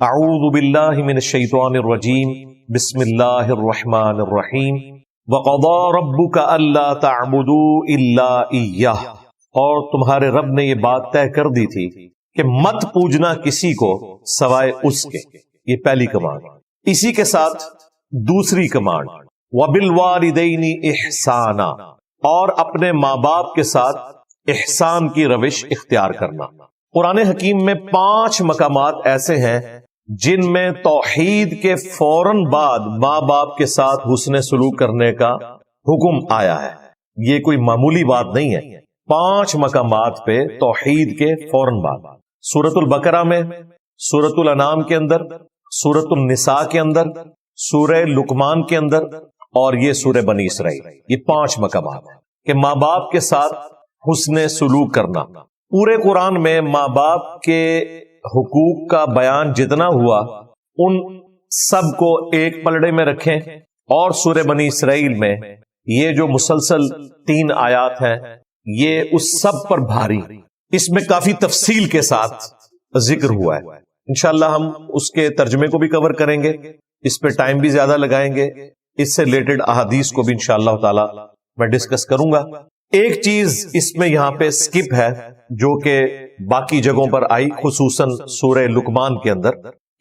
اعوذ باللہ من الشیطان الرجیم بسم اللہ الرحمن الرحیم وقضى ربک الا تعبدوا الا ایہ، اور تمہارے رب نے یہ بات طے کر دی تھی کہ مت پوجنا کسی کو سوائے اس کے۔ یہ پہلی کمانڈ۔ اسی کے ساتھ دوسری کمانڈ وبالوالدین احسانا، اور اپنے ماں باپ کے ساتھ احسان کی روش اختیار کرنا۔ قرآن حکیم میں 5 مقامات ایسے ہیں جن میں توحید کے فوراً بعد ماں باپ کے ساتھ حسن سلوک کرنے کا حکم آیا ہے۔ یہ کوئی معمولی بات نہیں ہے۔ 5 مقامات پہ توحید کے فوراً بعد، سورۃ البقرہ میں، سورۃ الانعام کے اندر، سورۃ النساء کے اندر، سورہ لقمان کے اندر، اور یہ سورہ بنی اسرائیل۔ یہ 5 مقامات ہیں کہ ماں باپ کے ساتھ حسن سلوک کرنا۔ پورے قرآن میں ماں باپ کے حقوق کا بیان جتنا ہوا ان سب کو ایک پلڑے میں رکھیں، اور سورہ بنی اسرائیل میں یہ جو مسلسل 3 آیات ہیں یہ اس سب پر بھاری، اس میں کافی تفصیل کے ساتھ ذکر ہوا ہے۔ انشاءاللہ ہم اس کے ترجمے کو بھی کور کریں گے، اس پہ ٹائم بھی زیادہ لگائیں گے، اس سے ریلیٹڈ احادیث کو بھی انشاءاللہ تعالی میں ڈسکس کروں گا۔ ایک چیز اس میں یہاں پہ سکپ ہے جو کہ باقی جگہوں پر آئی، خصوصاً سورہ لقمان کے اندر،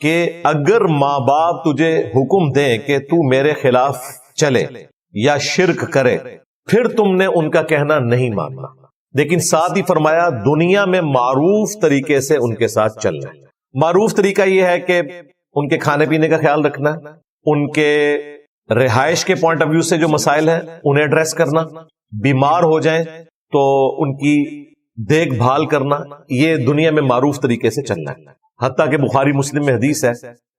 کہ اگر ماں باپ تجھے حکم دیں کہ تو میرے خلاف چلے یا شرک کرے، پھر تم نے ان کا کہنا نہیں ماننا، لیکن ساتھ ہی فرمایا دنیا میں معروف طریقے سے ان کے ساتھ چلنا۔ معروف طریقہ یہ ہے کہ ان کے کھانے پینے کا خیال رکھنا، ان کے رہائش کے پوائنٹ آف ویو سے جو مسائل ہیں انہیں ایڈریس کرنا، بیمار ہو جائیں تو ان کی دیکھ بھال کرنا، یہ دنیا میں معروف طریقے سے چلنا ہے۔ حتیٰ کہ بخاری مسلم میں حدیث ہے،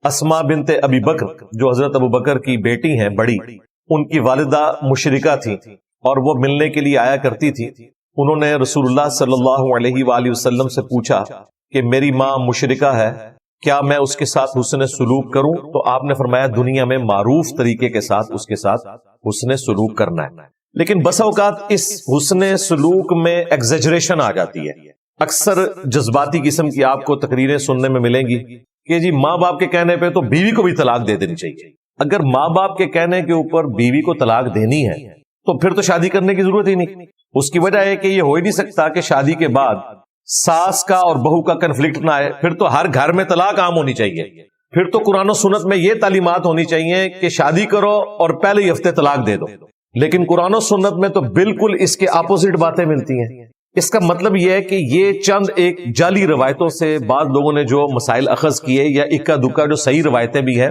اسماء بنت ابی بکر جو حضرت ابو بکر کی بیٹی ہیں بڑی، ان کی والدہ مشرکہ تھی اور وہ ملنے کے لیے آیا کرتی تھی۔ انہوں نے رسول اللہ صلی اللہ علیہ وآلہ وسلم سے پوچھا کہ میری ماں مشرکہ ہے، کیا میں اس کے ساتھ حسن سلوک کروں؟ تو آپ نے فرمایا دنیا میں معروف طریقے کے ساتھ اس کے ساتھ حسن سلوک کرنا ہے۔ لیکن بسا اوقات اس حسن سلوک میں ایگزیجریشن آ جاتی ہے۔ اکثر جذباتی قسم کی آپ کو تقریریں سننے میں ملیں گی کہ جی ماں باپ کے کہنے پہ تو بیوی کو بھی طلاق دے دینی چاہیے۔ اگر ماں باپ کے کہنے کے اوپر بیوی کو طلاق دینی ہے تو پھر تو شادی کرنے کی ضرورت ہی نہیں۔ اس کی وجہ ہے کہ یہ ہو ہی نہیں سکتا کہ شادی کے بعد ساس کا اور بہو کا کنفلکٹ نہ آئے، پھر تو ہر گھر میں طلاق عام ہونی چاہیے۔ پھر تو قرآن و سنت میں یہ تعلیمات ہونی چاہیے کہ شادی کرو اور پہلے ہی ہفتے طلاق دے دو، لیکن قرآن و سنت میں تو بالکل اس کے اپوزٹ باتیں ملتی ہیں۔ اس کا مطلب یہ ہے کہ یہ چند ایک جعلی روایتوں سے بعض لوگوں نے جو مسائل اخذ کیے، یا اکا دکا جو صحیح روایتیں بھی ہیں،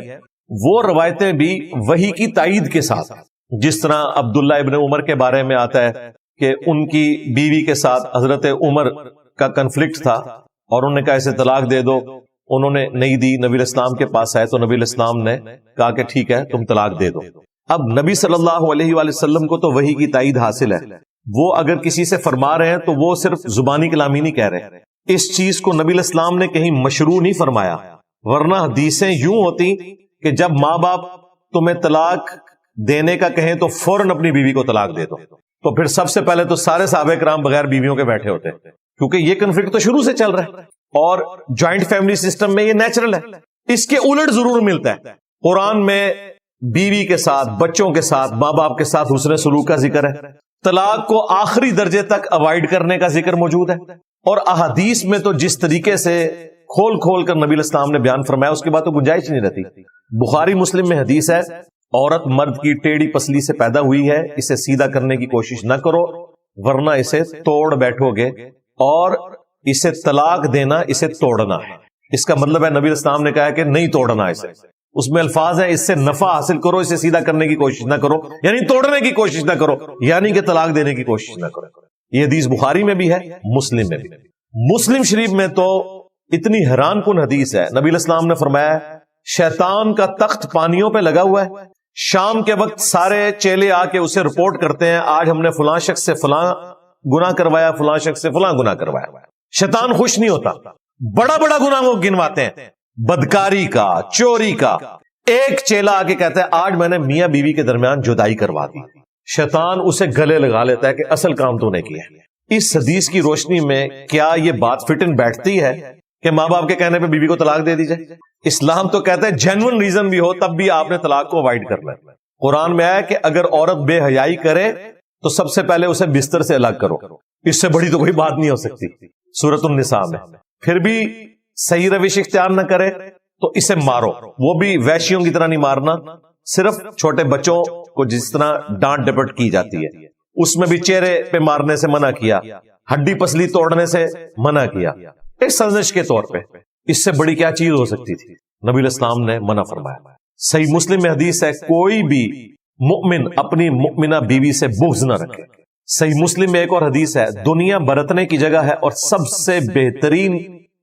وہ روایتیں بھی وحی کی تائید کے ساتھ، جس طرح عبداللہ ابن عمر کے بارے میں آتا ہے کہ ان کی بیوی کے ساتھ حضرت عمر کا کنفلکٹ تھا اور انہوں نے کہا اسے طلاق دے دو، انہوں نے نہیں دی، نبی الاسلام کے پاس آئے تو نبی الاسلام نے کہا کہ ٹھیک ہے تم طلاق دے دو۔ اب نبی صلی اللہ علیہ وآلہ وسلم کو تو وحی کی تائید حاصل ہے، وہ اگر کسی سے فرما رہے ہیں تو وہ صرف زبانی کلامی نہیں کہہ رہے، اس چیز کو نبی الاسلام نے کہیں مشروع نہیں فرمایا، ورنہ حدیثیں یوں ہوتی کہ جب ماں باپ تمہیں طلاق دینے کا کہیں تو فوراً اپنی بیوی کو طلاق دے دو، تو پھر سب سے پہلے تو سارے صحابہ کرام بغیر بیویوں کے بیٹھے ہوتے، کیونکہ یہ کنفلکٹ تو شروع سے چل رہا ہے، اور جوائنٹ فیملی سسٹم میں یہ نیچرل ہے۔ اس کے الٹ ضرور ملتا ہے، قرآن میں بیوی کے ساتھ، بچوں کے ساتھ، ماں باپ کے ساتھ حسن سلوک کا ذکر ہے، طلاق کو آخری درجے تک اوائڈ کرنے کا ذکر موجود ہے، اور احادیث میں تو جس طریقے سے کھول کھول کر نبی الاسلام نے بیان فرمایا اس کے بعد تو گنجائش نہیں رہتی۔ بخاری مسلم میں حدیث ہے، عورت مرد کی ٹیڑھی پسلی سے پیدا ہوئی ہے، اسے سیدھا کرنے کی کوشش نہ کرو ورنہ اسے توڑ بیٹھو گے، اور اسے طلاق دینا اسے توڑنا ہے۔ اس کا مطلب ہے نبی الاسلام نے کہا کہ نہیں توڑنا اسے، اس میں الفاظ ہیں اس سے نفع حاصل کرو، اسے سیدھا کرنے کی کوشش نہ کرو، یعنی توڑنے کی کوشش نہ کرو، یعنی کہ طلاق دینے کی کوشش نہ کرو۔ یہ حدیث بخاری میں بھی ہے، مسلم میں بھی۔ مسلم شریف میں تو اتنی حیران کن حدیث ہے، نبی الاسلام نے فرمایا شیطان کا تخت پانیوں پہ لگا ہوا ہے، شام کے وقت سارے چیلے آ کے اسے رپورٹ کرتے ہیں آج ہم نے فلاں شخص سے فلاں گناہ کروایا، فلاں شخص سے فلاں گناہ کروایا۔ شیطان خوش نہیں ہوتا، بڑا بڑا گناہ وہ گنواتے ہیں، بدکاری کا، چوری کا۔ ایک چیلا آ کے کہتا ہے آج میں نے میاں بیوی کے درمیان جدائی کروا دی، شیطان اسے گلے لگا لیتا ہے کہ اصل کام تو نے کیا ہے۔ اس حدیث کی روشنی میں کیا یہ بات فٹ ان بیٹھتی ہے کہ ماں باپ کے کہنے پہ بیوی کو طلاق دے دی جائے؟ اسلام تو کہتا ہے جینوئن ریزن بھی ہو تب بھی آپ نے طلاق کو اوائڈ کرنا ہے. قرآن میں آیا کہ اگر عورت بے حیائی کرے تو سب سے پہلے اسے بستر سے الگ کرو. اس سے بڑی تو کوئی بات نہیں ہو سکتی سورۃ النساء میں. پھر بھی صحیح روش اختیار نہ کرے تو اسے مارو، وہ بھی وحشیوں کی طرح نہیں مارنا، صرف چھوٹے بچوں کو جس طرح ڈانٹ ڈپٹ کی جاتی ہے اس میں بھی چہرے پہ مارنے سے منع کیا، ہڈی پسلی توڑنے سے منع کیا، ایک سازش کے طور پہ. اس سے بڑی کیا چیز ہو سکتی تھی؟ نبی الاسلام نے منع فرمایا. صحیح مسلم میں حدیث ہے کوئی بھی مؤمن اپنی مؤمنہ بیوی سے بغض نہ رکھے. صحیح مسلم میں ایک اور حدیث ہے دنیا برتنے کی جگہ ہے اور سب سے بہترین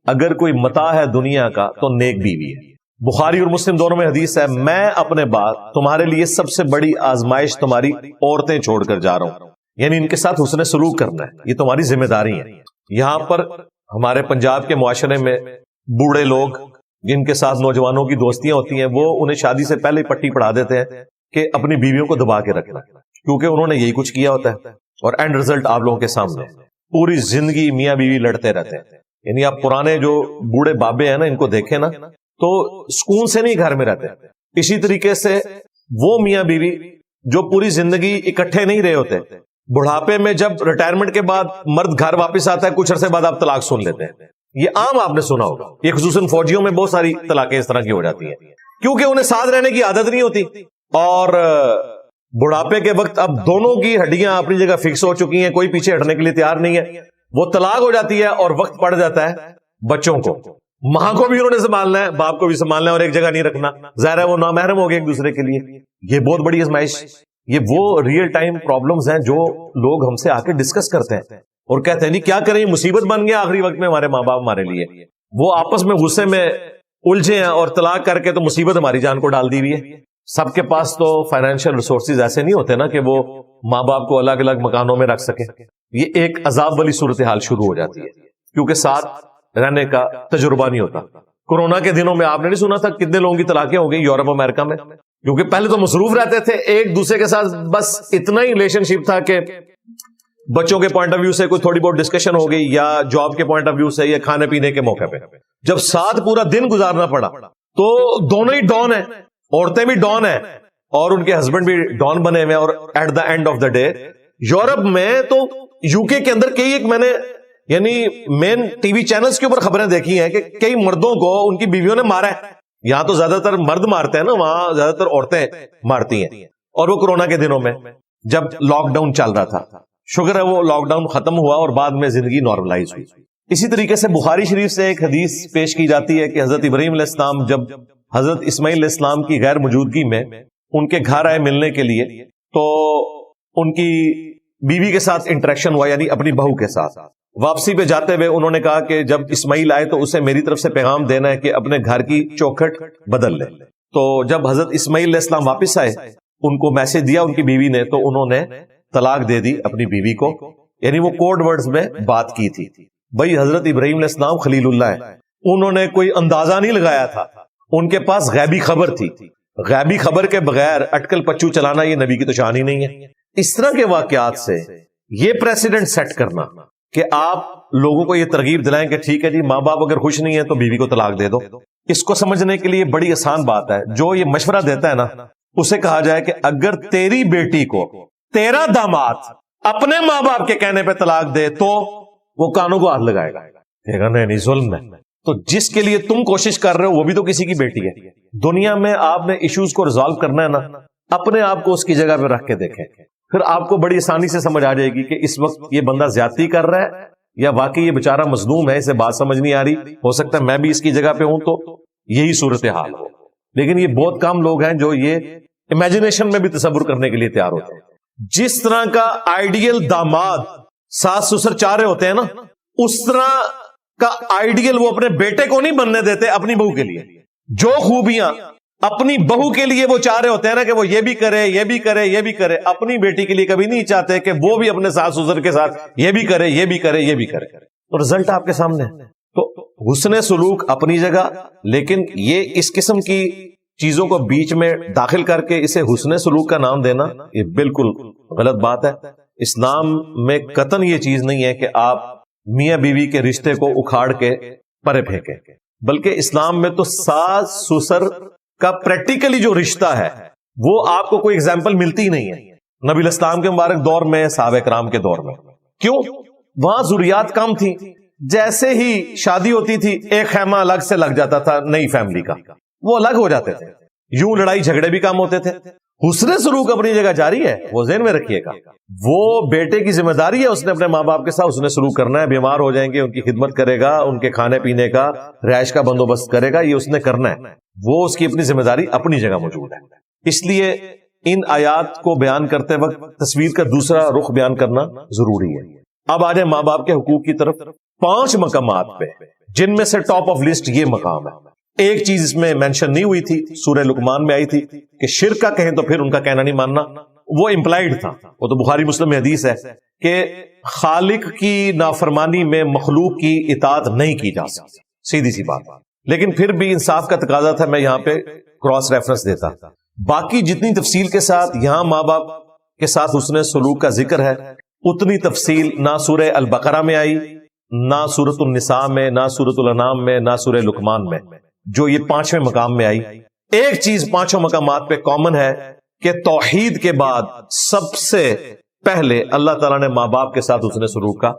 اگر کوئی متاع ہے دنیا کا تو نیک بیوی ہے. بخاری اور مسلم دونوں میں حدیث ہے میں اپنے بعد تمہارے لیے سب سے بڑی آزمائش تمہاری عورتیں چھوڑ کر جا رہا ہوں، یعنی ان کے ساتھ حسن سلوک کرنا ہے، یہ تمہاری ذمہ داری ہے. یہاں پر ہمارے پنجاب کے معاشرے میں بوڑھے لوگ جن کے ساتھ نوجوانوں کی دوستیاں ہوتی ہیں وہ انہیں شادی سے پہلے پٹی پڑھا دیتے ہیں کہ اپنی بیویوں کو دبا کے رکھنا، کیونکہ انہوں نے یہی کچھ کیا ہوتا ہے اور اینڈ رزلٹ آپ لوگوں کے سامنے پوری زندگی میاں بیوی لڑتے رہتے ہیں. یعنی آپ پرانے جو بوڑھے بابے ہیں نا ان کو دیکھیں نا تو سکون سے نہیں گھر میں رہتے. اسی طریقے سے وہ میاں بیوی جو پوری زندگی اکٹھے نہیں رہے ہوتے، بڑھاپے میں جب ریٹائرمنٹ کے بعد مرد گھر واپس آتا ہے کچھ عرصے بعد آپ طلاق سن لیتے ہیں. یہ عام آپ نے سنا ہوگا، یہ خصوصاً فوجیوں میں بہت ساری طلاقیں اس طرح کی ہو جاتی ہیں کیونکہ انہیں ساتھ رہنے کی عادت نہیں ہوتی اور بڑھاپے کے وقت اب دونوں کی ہڈیاں اپنی جگہ فکس ہو چکی ہیں، کوئی پیچھے ہٹنے کے لیے تیار نہیں ہے. وہ طلاق ہو جاتی ہے اور وقت پڑ جاتا ہے بچوں کو. ماں کو بھی انہوں نے سنبھالنا ہے، باپ کو بھی سنبھالنا ہے اور ایک جگہ نہیں رکھنا. ظاہر ہے وہ نامحرم ہو گئے ایک دوسرے کے لیے. یہ بہت بڑی آزمائش. یہ وہ ریئل ٹائم پرابلمز ہیں جو لوگ ہم سے آ کے ڈسکس کرتے ہیں اور کہتے ہیں نہیں کیا کریں مصیبت بن گیا آخری وقت میں ہمارے ماں باپ ہمارے لیے. وہ آپس میں غصے میں الجھے ہیں اور طلاق کر کے تو مصیبت ہماری جان کو ڈال دی ہوئی ہے. سب کے پاس تو فائنینشیل ریسورسز ایسے نہیں ہوتے نا کہ وہ ماں باپ کو الگ الگ مکانوں میں رکھ سکیں. یہ ایک عذاب والی صورتحال شروع ہو جاتی ہے کیونکہ ساتھ رہنے کا تجربہ نہیں ہوتا. کورونا کے دنوں میں آپ نے نہیں سنا تھا کتنے لوگوں کی طلاقیں ہو گئی یورپ امریکہ میں، کیونکہ پہلے تو مصروف رہتے تھے ایک دوسرے کے ساتھ، بس اتنا ہی ریلیشن شپ تھا کہ بچوں کے پوائنٹ آف ویو سے کوئی تھوڑی بہت ڈسکشن ہو گئی یا جاب کے پوائنٹ آف ویو سے یا کھانے پینے کے موقع پہ. جب ساتھ پورا دن گزارنا پڑا تو دونوں ہی ڈان ہیں، عورتیں بھی ڈان ہیں اور ان کے ہسبینڈ بھی ڈان بنے ہوئے. اور at the end of the day Europe میں تو یو کے اندر کئی ایک میں نے یعنی مین ٹی وی چینلز کے اوپر خبریں دیکھی ہیں کہ کئی مردوں کو ان کی بیویوں نے مارا ہے. یہاں تو زیادہ تر مرد مارتے ہیں نا، وہاں زیادہ تر عورتیں مارتی ہیں. اور وہ کورونا کے دنوں میں جب لاک ڈاؤن چل رہا تھا، شکر ہے وہ لاک ڈاؤن ختم ہوا اور بعد میں زندگی نارملائز ہوئی. اسی طریقے سے بخاری شریف سے ایک حدیث پیش کی جاتی ہے کہ حضرت ابراہیم علیہ السلام جب حضرت اسماعیل علیہ السلام کی غیر موجودگی میں ان کے گھر آئے ملنے کے لیے تو ان کی بیوی کے ساتھ انٹریکشن ہوا، یعنی اپنی بہو کے ساتھ. واپسی پہ جاتے ہوئے انہوں نے کہا کہ جب اسماعیل آئے تو اسے میری طرف سے پیغام دینا ہے کہ اپنے گھر کی چوکھٹ بدل لے. تو جب حضرت اسماعیل علیہ السلام واپس آئے ان کو میسج دیا ان کی بیوی نے تو انہوں نے طلاق دے دی اپنی بیوی کو، یعنی وہ کوڈ ورڈز میں بات کی تھی. بھائی حضرت ابراہیم علیہ السلام خلیل اللہ ہے، انہوں نے کوئی اندازہ نہیں لگایا تھا، ان کے پاس غیبی خبر تھی. غیبی خبر کے بغیر اٹکل پچو چلانا یہ نبی کی تو شان ہی نہیں ہے. اس طرح کے واقعات سے یہ پریسیڈنٹ سیٹ کرنا کہ آپ لوگوں کو یہ ترغیب دلائیں کہ ٹھیک ہے جی ماں باپ اگر خوش نہیں ہے تو بیوی کو طلاق دے دو، اس کو سمجھنے کے لیے بڑی آسان بات ہے. جو یہ مشورہ دیتا ہے نا اسے کہا جائے کہ اگر تیری بیٹی کو تیرا داماد اپنے ماں باپ کے کہنے پہ طلاق دے تو وہ کانوں کو ہاتھ لگائے گا، کہے گا نہیں ظلم ہے. تو جس کے لیے تم کوشش کر رہے ہو وہ بھی تو کسی کی بیٹی ہے. دنیا میں آپ نے ایشوز کو ریزالو کرنا ہے نا، اپنے آپ کو اس کی جگہ پہ رکھ کے دیکھیں، پھر آپ کو بڑی آسانی سے سمجھ آ جائے گی کہ اس وقت یہ بندہ زیادتی کر رہا ہے یا واقعی یہ بیچارہ مظلوم ہے، اسے بات سمجھ نہیں آ رہی. ہو سکتا ہے میں بھی اس کی جگہ پہ ہوں تو یہی صورتحال ہو. لیکن یہ بہت کم لوگ ہیں جو یہ امیجنیشن میں بھی تصور کرنے کے لیے تیار ہوتے ہیں. جس طرح کا آئیڈیل داماد ساس سسر چاہ رہے ہوتے ہیں نا، اس طرح کا آئیڈیل وہ اپنے بیٹے کو نہیں بننے دیتے اپنی بہو کے لیے. جو خوبیاں اپنی بہو کے لیے وہ چاہ رہے ہوتے ہیں نا کہ وہ یہ بھی کرے یہ بھی کرے یہ بھی کرے، اپنی بیٹی کے لیے کبھی نہیں چاہتے کہ وہ بھی اپنے ساس سسر کے ساتھ یہ بھی کرے یہ بھی کرے یہ بھی کرے. تو رزلٹ آپ کے سامنے ہے. تو حسن سلوک اپنی جگہ، لیکن یہ اس قسم کی چیزوں کو بیچ میں داخل کر کے اسے حسن سلوک کا نام دینا یہ بالکل غلط بات ہے. اسلام میں قطعاً یہ چیز نہیں ہے کہ آپ میاں بیوی کے رشتے کو اکھاڑ کے پرے پھینکے، بلکہ اسلام میں تو ساس سسر کا پریکٹیکلی جو رشتہ ہے وہ آپ کو کوئی اگزامپل ملتی ہی نہیں ہے نبی الاسلام کے مبارک دور میں، صحابہ کرام کے دور میں. کیوں؟ وہاں ضروریات کم تھی، جیسے ہی شادی ہوتی تھی ایک خیمہ الگ سے لگ جاتا تھا نئی فیملی کا، وہ الگ ہو جاتے تھے، یوں لڑائی جھگڑے بھی کم ہوتے تھے. حسن سلوک اپنی جگہ جاری ہے، وہ ذہن میں رکھیے گا. وہ بیٹے کی ذمہ داری ہے، اس نے اپنے ماں باپ کے ساتھ حسن سلوک کرنا ہے. بیمار ہو جائیں گے ان کی خدمت کرے گا، ان کے کھانے پینے کا، رہائش کا بندوبست کرے گا، یہ اس نے کرنا ہے. وہ اس کی اپنی ذمہ داری اپنی جگہ موجود ہے. اس لیے ان آیات کو بیان کرتے وقت تصویر کا دوسرا رخ بیان کرنا ضروری ہے. اب آ جائیں ماں باپ کے حقوق کی طرف. 5 مقامات پہ، جن میں سے ٹاپ آف لسٹ یہ مقام ہے. ایک چیز اس میں مینشن نہیں ہوئی تھی، سورہ لقمان میں آئی تھی کہ شرک کا کہیں تو پھر ان کا کہنا نہیں ماننا، وہ امپلائڈ تھا. وہ تو بخاری مسلم میں حدیث ہے کہ خالق کی نافرمانی میں مخلوق کی اطاعت نہیں کی جا سکتی، سیدھی سی بات. لیکن پھر بھی انصاف کا تقاضا تھا، میں یہاں پہ کراس ریفرنس دیتا. باقی جتنی تفصیل کے ساتھ یہاں ماں باپ کے ساتھ حسن سلوک کا ذکر ہے، اتنی تفصیل نہ سورہ البقرہ میں آئی، نہ سورۃ النساء میں، نہ سورۃ الانعام میں، نہ سورہ لقمان میں، جو یہ 5ویں مقام میں آئی. ایک چیز 5 مقامات پہ کامن ہے کہ توحید کے بعد سب سے پہلے اللہ تعالیٰ نے ماں باپ کے ساتھ حسن سلوک کا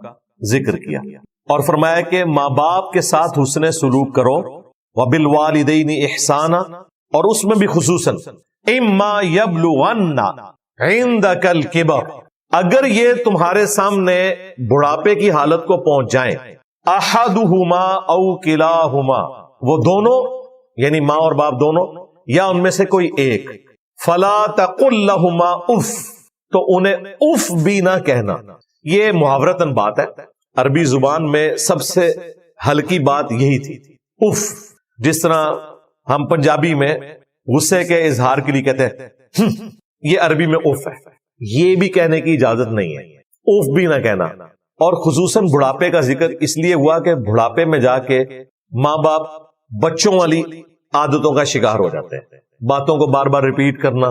ذکر کیا اور فرمایا کہ ماں باپ کے ساتھ حسن سلوک کرو. وبالوالدین احسانا، اور اس میں بھی خصوصاً اما یبلغن عندک الکبر، اگر یہ تمہارے سامنے بڑھاپے کی حالت کو پہنچ جائیں، احدہما او کلاہما، وہ دونوں یعنی ماں اور باپ دونوں یا ان میں سے کوئی ایک، فلا تقل لہما اف، تو انہیں اف بھی نہ کہنا. یہ محاورتاً بات ہے، عربی زبان میں سب سے ہلکی بات یہی تھی، اف. جس طرح ہم پنجابی میں غصے کے اظہار کے لیے کہتے ہیں یہ عربی میں اف ہے. یہ بھی کہنے کی اجازت نہیں ہے، اف بھی نہ کہنا. اور خصوصاً بڑھاپے کا ذکر اس لیے ہوا کہ بڑھاپے میں جا کے ماں باپ بچوں والی عادتوں کا شکار ہو جاتے ہیں. باتوں کو بار بار ریپیٹ کرنا،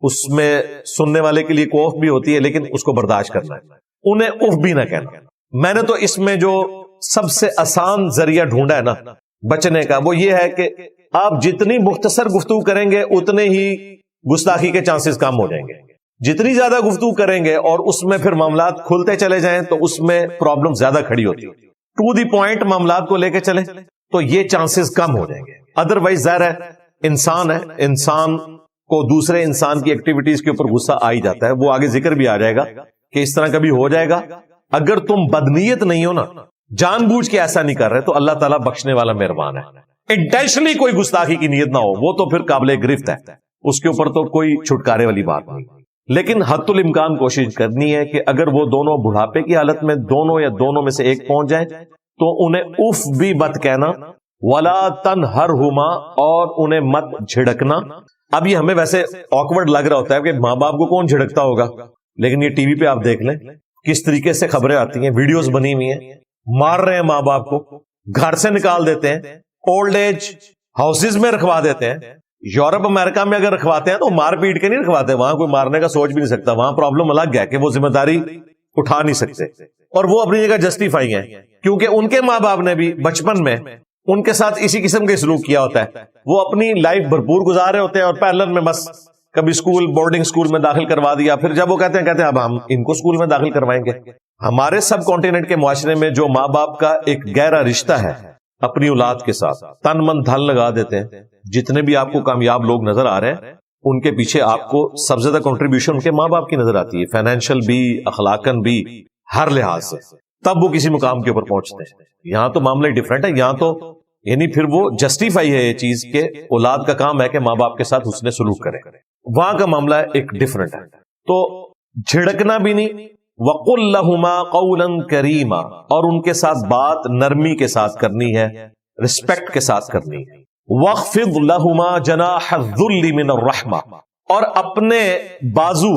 اس میں سننے والے کے لیے کوف بھی ہوتی ہے لیکن اس کو برداشت کرنا ہے. انہیں اف بھی نہ کہنا. میں نے تو اس میں جو سب سے آسان ذریعہ ڈھونڈا ہے نا بچنے کا، وہ یہ ہے کہ آپ جتنی مختصر گفتگو کریں گے اتنے ہی گستاخی کے چانسز کم ہو جائیں گے. جتنی زیادہ گفتگو کریں گے اور اس میں پھر معاملات کھلتے چلے جائیں تو اس میں پرابلم زیادہ کھڑی ہوتی ہے. ٹو دی پوائنٹ معاملات کو لے کے چلیں تو یہ چانسز کم ہو جائیں گے. ادروائز ظاہر ہے انسان ہے، انسان کو دوسرے انسان کی ایکٹیویٹیز کے اوپر غصہ آ ہی جاتا ہے. وہ آگے ذکر بھی آ جائے گا کہ اس طرح کبھی ہو جائے گا. اگر تم بدنیت نہیں ہو نا، جان بوجھ کے ایسا نہیں کر رہے، تو اللہ تعالیٰ بخشنے والا مہربان ہے. انٹینشنلی کوئی گستاخی کی نیت نہ ہو، وہ تو پھر قابل گرفت ہے، اس کے اوپر تو کوئی چھٹکارے والی بات نہیں. لیکن حد الامکان کوشش کرنی ہے کہ اگر وہ دونوں بڑھاپے کی حالت میں دونوں یا دونوں میں سے ایک پہنچ جائیں تو انہیں اف بھی مت کہنا، ولا تنہرہما، اور انہیں مت جھڑکنا. اب یہ ہمیں ویسے آکورڈ لگ رہا ہوتا ہے کہ ماں باپ کو کون جھڑکتا ہوگا، لیکن یہ ٹی وی پہ آپ دیکھ لیں کس طریقے سے خبریں آتی ہیں، ویڈیوز بنی ہوئی ہیں. مار رہے ہیں ماں باپ کو، گھر سے نکال دیتے ہیں، اولڈ ایج ہاؤسز میں رکھوا دیتے ہیں. یورپ امریکہ میں اگر رکھواتے ہیں تو مار پیٹ کے نہیں رکھواتے، وہاں کوئی مارنے کا سوچ بھی نہیں سکتا. وہاں پرابلم الگ ہے کہ وہ ذمہ داری اٹھا نہیں سکتے، اور وہ اپنی جگہ جسٹیفائی ہیں کیونکہ ان کے ماں باپ نے بھی بچپن میں ان کے ساتھ اسی قسم کے سلوک کیا ہوتا ہے. وہ اپنی لائف بھرپور گزار رہے ہوتے ہیں اور پہلن میں بس کبھی اسکول بورڈنگ اسکول میں داخل کروا دیا، پھر جب وہ کہتے ہیں اب ہم ان کو اسکول میں داخل کروائیں گے. ہمارے سب کانٹیننٹ کے معاشرے میں جو ماں باپ کا ایک گہرا رشتہ ہے اپنی اولاد کے ساتھ، تن من دھن لگا دیتے ہیں. جتنے بھی آپ کو کامیاب لوگ نظر آ رہے ہیں ان کے پیچھے آپ کو سب سے زیادہ کنٹریبیوشن ان کے ماں باپ کی نظر آتی ہے، فائنینشیل بھی، اخلاقاً بھی، ہر لحاظ سے. تب وہ کسی مقام کے اوپر پہنچتے ہیں. یہاں تو معاملہ ڈفرینٹ ہے. یہاں تو یعنی پھر وہ جسٹیفائی ہے یہ چیز کہ اولاد کا کام ہے کہ ماں باپ کے ساتھ حسن سلوک کرے. وہاں کا معاملہ ایک ڈفرینٹ ہے. تو جھڑکنا بھی نہیں، وَقُلْ لَهُمَا قَوْلًا كَرِيمًا، اور ان کے ساتھ بات نرمی کے ساتھ کرنی ہے، رسپیکٹ کے ساتھ کرنی ہے. وَاخْفِضْ لَهُمَا جَنَاحَ الذُّلِّ مِنَ الرَّحْمَةِ، اور اپنے بازو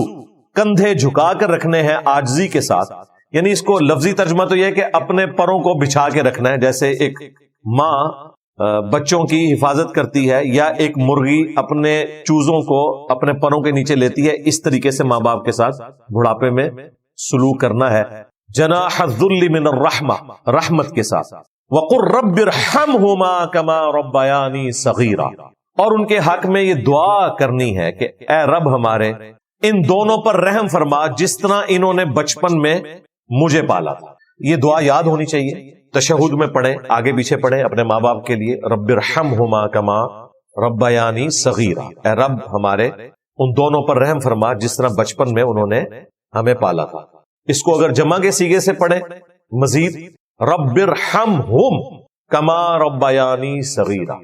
کندھے جھکا کر رکھنے ہیں عاجزی کے ساتھ. یعنی اس کو لفظی ترجمہ تو یہ ہے کہ اپنے پروں کو بچھا کے رکھنا ہے، جیسے ایک ماں بچوں کی حفاظت کرتی ہے یا ایک مرغی اپنے چوزوں کو اپنے پروں کے نیچے لیتی ہے، اس طریقے سے ماں باپ کے ساتھ بڑھاپے میں سلوک کرنا ہے. جناح الذل من الرحمہ، رحمت کے ساتھ. وَقُلْ رَبِّ ارْحَمْهُمَا كَمَا رَبَّيَانِي صَغِيرًا، اور ان کے حق میں یہ دعا کرنی ہے کہ اے رب ہمارے ان دونوں پر رحم فرما جس طرح انہوں نے بچپن میں مجھے پالا تھا۔ یہ دعا یاد ہونی چاہیے، تشہد میں پڑھیں، آگے پیچھے پڑھیں اپنے ماں باپ کے لیے، رب ارحمہما کما ربیانی صغیرا، اے رب ہمارے ان دونوں پر رحم فرما جس طرح بچپن میں انہوں نے ہمیں پالا تھا۔ اس کو اگر جمع کے صیغے سے پڑھیں مزید، رب ارحمہم کما ربیانی صغیرا،